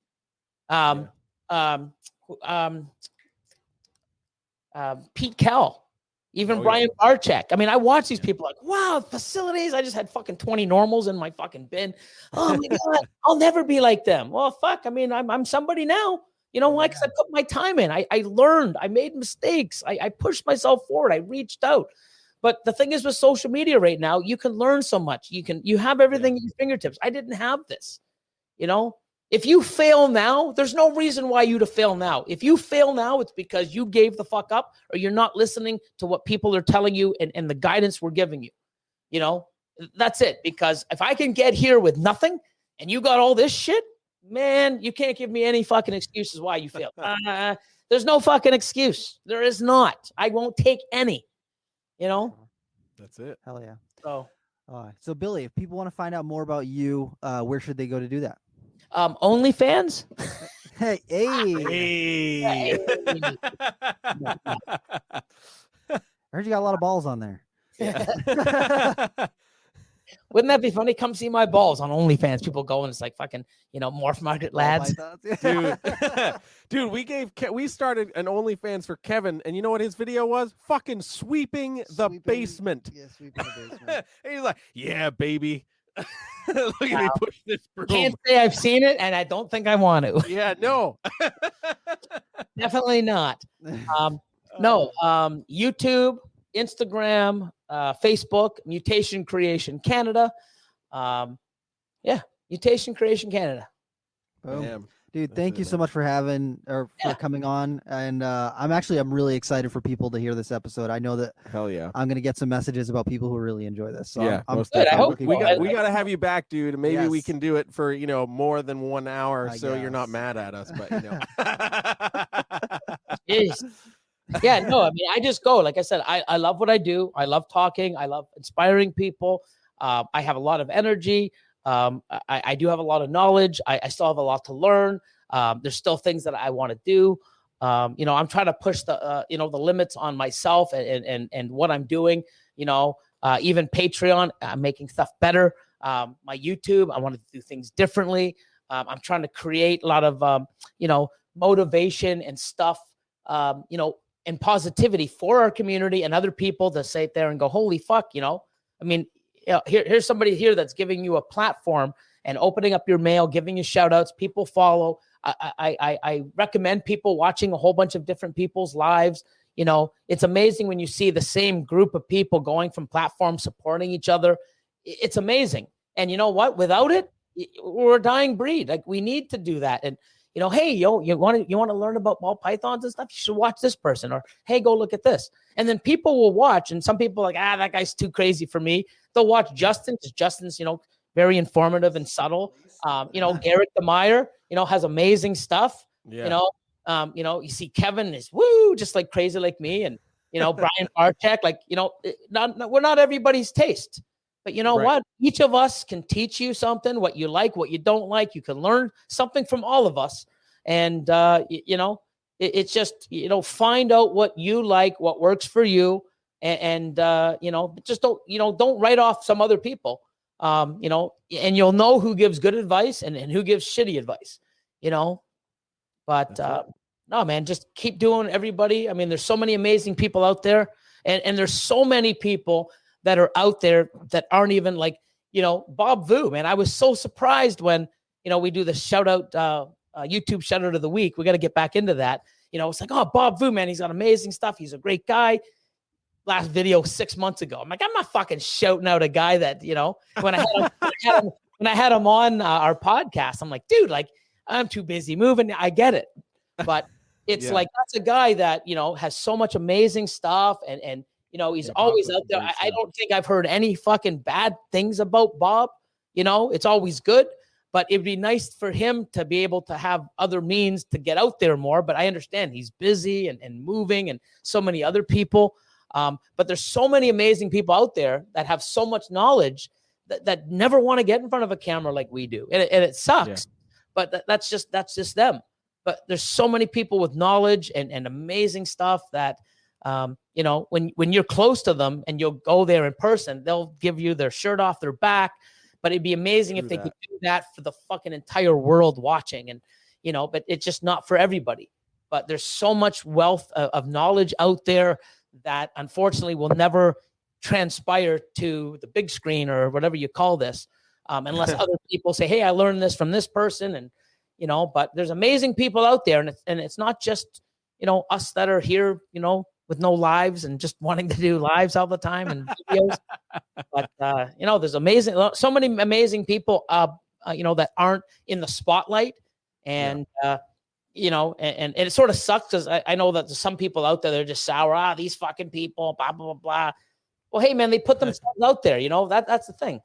Pete Kell, even Brian Barczyk. I mean, I watch these people like, wow, facilities. I just had fucking 20 normals in my fucking bin. Oh my God, I'll never be like them. Well, fuck. I mean, I'm somebody now. You know why? Because I put my time in. I learned. I made mistakes. I pushed myself forward. I reached out. But the thing is, with social media right now, you can learn so much. You have everything at your fingertips. I didn't have this. If you fail now, there's no reason why you to fail now. If you fail now, it's because you gave the fuck up, or you're not listening to what people are telling you and the guidance we're giving you. That's it. Because if I can get here with nothing and you got all this shit, man, you can't give me any fucking excuses why you failed. There's no fucking excuse. There is not. I won't take any. That's it. Hell yeah. So Billy, if people want to find out more about you, where should they go to do that? OnlyFans. Hey. I heard you got a lot of balls on there. Yeah. Wouldn't that be funny? Come see my balls on OnlyFans. People go and it's like fucking, Morph Market lads. Dude, we started an OnlyFans for Kevin, and you know what his video was? Fucking sweeping the basement. Yeah, sweeping the basement. And he's like, yeah, baby. Look at me push this broom. Can't say I've seen it, and I don't think I want to. Yeah, no. Definitely not. No, YouTube, Instagram, Facebook, Mutation Creation Canada. Mutation Creation Canada. Boom. Dude, thank you so much for coming on. And I'm really excited for people to hear this episode. I know that hell yeah, I'm gonna get some messages about people who really enjoy this. So yeah, I'm good. I hope we got to have you back, dude. Maybe we can do it for more than 1 hour, so you're not mad at us. But Jeez. Yeah, no, I mean, I just go. Like I said, I love what I do. I love talking. I love inspiring people. I have a lot of energy. I do have a lot of knowledge. I still have a lot to learn. There's still things that I want to do. I'm trying to push the limits on myself and what I'm doing. Even Patreon, I'm making stuff better. My YouTube, I want to do things differently. I'm trying to create a lot of, motivation and stuff, and positivity for our community and other people to sit there and go, holy fuck, here's somebody here that's giving you a platform and opening up your mail, giving you shout outs. People follow. I recommend people watching a whole bunch of different people's lives. It's amazing when you see the same group of people going from platforms, supporting each other. It's amazing. And you know what? Without it, we're a dying breed. Like, we need to do that. And, hey, you want to learn about ball pythons and stuff? You should watch this person. Or, hey, go look at this. And then people will watch. And some people are like, that guy's too crazy for me. They'll watch Justin, because Justin's, very informative and subtle. Garrett DeMeyer, has amazing stuff. Yeah. You see Kevin is just like crazy like me, and Brian Barczyk, we're not everybody's taste, but what? Each of us can teach you something, what you like, what you don't like. You can learn something from all of us, and it's just find out what you like, what works for you, and just don't write off some other people. And you'll know who gives good advice and who gives shitty advice, but, no, man, just keep doing everybody. I mean, there's so many amazing people out there, and there's so many people that are out there that aren't even like, Bob Vu, man. I was so surprised when, we do the shout out, YouTube shout out of the week. We got to get back into that. It's like, oh, Bob Vu, man, he's got amazing stuff. He's a great guy. Last video 6 months ago. I'm like, I'm not fucking shouting out a guy that, when I had him on our podcast, I'm like, dude, like, I'm too busy moving. I get it. But it's like, that's a guy that, has so much amazing stuff. And he's always out there. I don't think I've heard any fucking bad things about Bob. It's always good. But it'd be nice for him to be able to have other means to get out there more. But I understand he's busy and moving, and so many other people. But there's so many amazing people out there that have so much knowledge that never want to get in front of a camera like we do. And it sucks, but that's just them. But there's so many people with knowledge and amazing stuff that, when you're close to them and you'll go there in person, they'll give you their shirt off their back. But it'd be amazing if they could do that for the fucking entire world watching. And, but it's just not for everybody. But there's so much wealth of knowledge out there that unfortunately will never transpire to the big screen or whatever you call this, unless other people say, hey, I learned this from this person. And, but there's amazing people out there, and it's not just, us that are here, with no lives and just wanting to do lives all the time and videos. But, there's so many amazing people, that aren't in the spotlight. And, and it sort of sucks because I know that there's some people out there, they're just sour. These fucking people, blah, blah, blah, blah. Well, hey, man, they put themselves out there. That's the thing.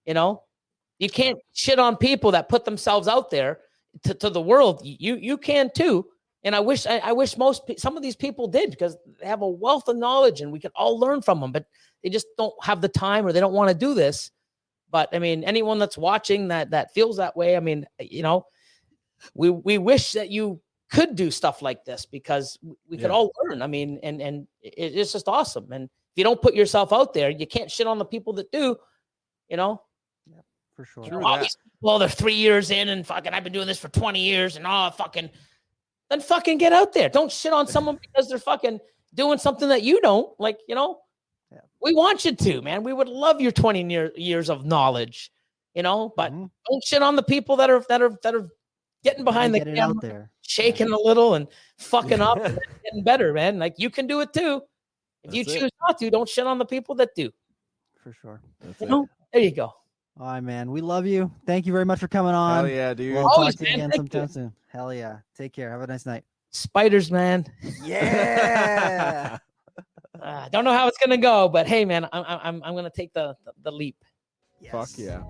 You can't shit on people that put themselves out there to the world. You can too. And I wish some of these people did, because they have a wealth of knowledge and we can all learn from them, but they just don't have the time, or they don't want to do this. But I mean, anyone that's watching that feels that way. I mean, we wish that you could do stuff like this, because we could all learn. I mean, and it's just awesome. And if you don't put yourself out there, you can't shit on the people that do, Yeah, for sure. All these people, they're 3 years in and fucking, I've been doing this for 20 years and then fucking get out there. Don't shit on someone because they're fucking doing something that you don't like, We want you to, man. We would love your 20 years of knowledge, but don't shit on the people that are getting behind the camera, out there, shaking a little and fucking up and getting better, man. Like, you can do it too. If you choose not to, don't shit on the people that do. For sure. There you go. All right, man. We love you. Thank you very much for coming on. Hell yeah, dude. We'll talk to you again sometime soon. Hell yeah. Take care. Have a nice night. Spiders, man. Yeah. Don't know how it's gonna go, but hey, man, I'm gonna take the leap. Yes. Fuck yeah.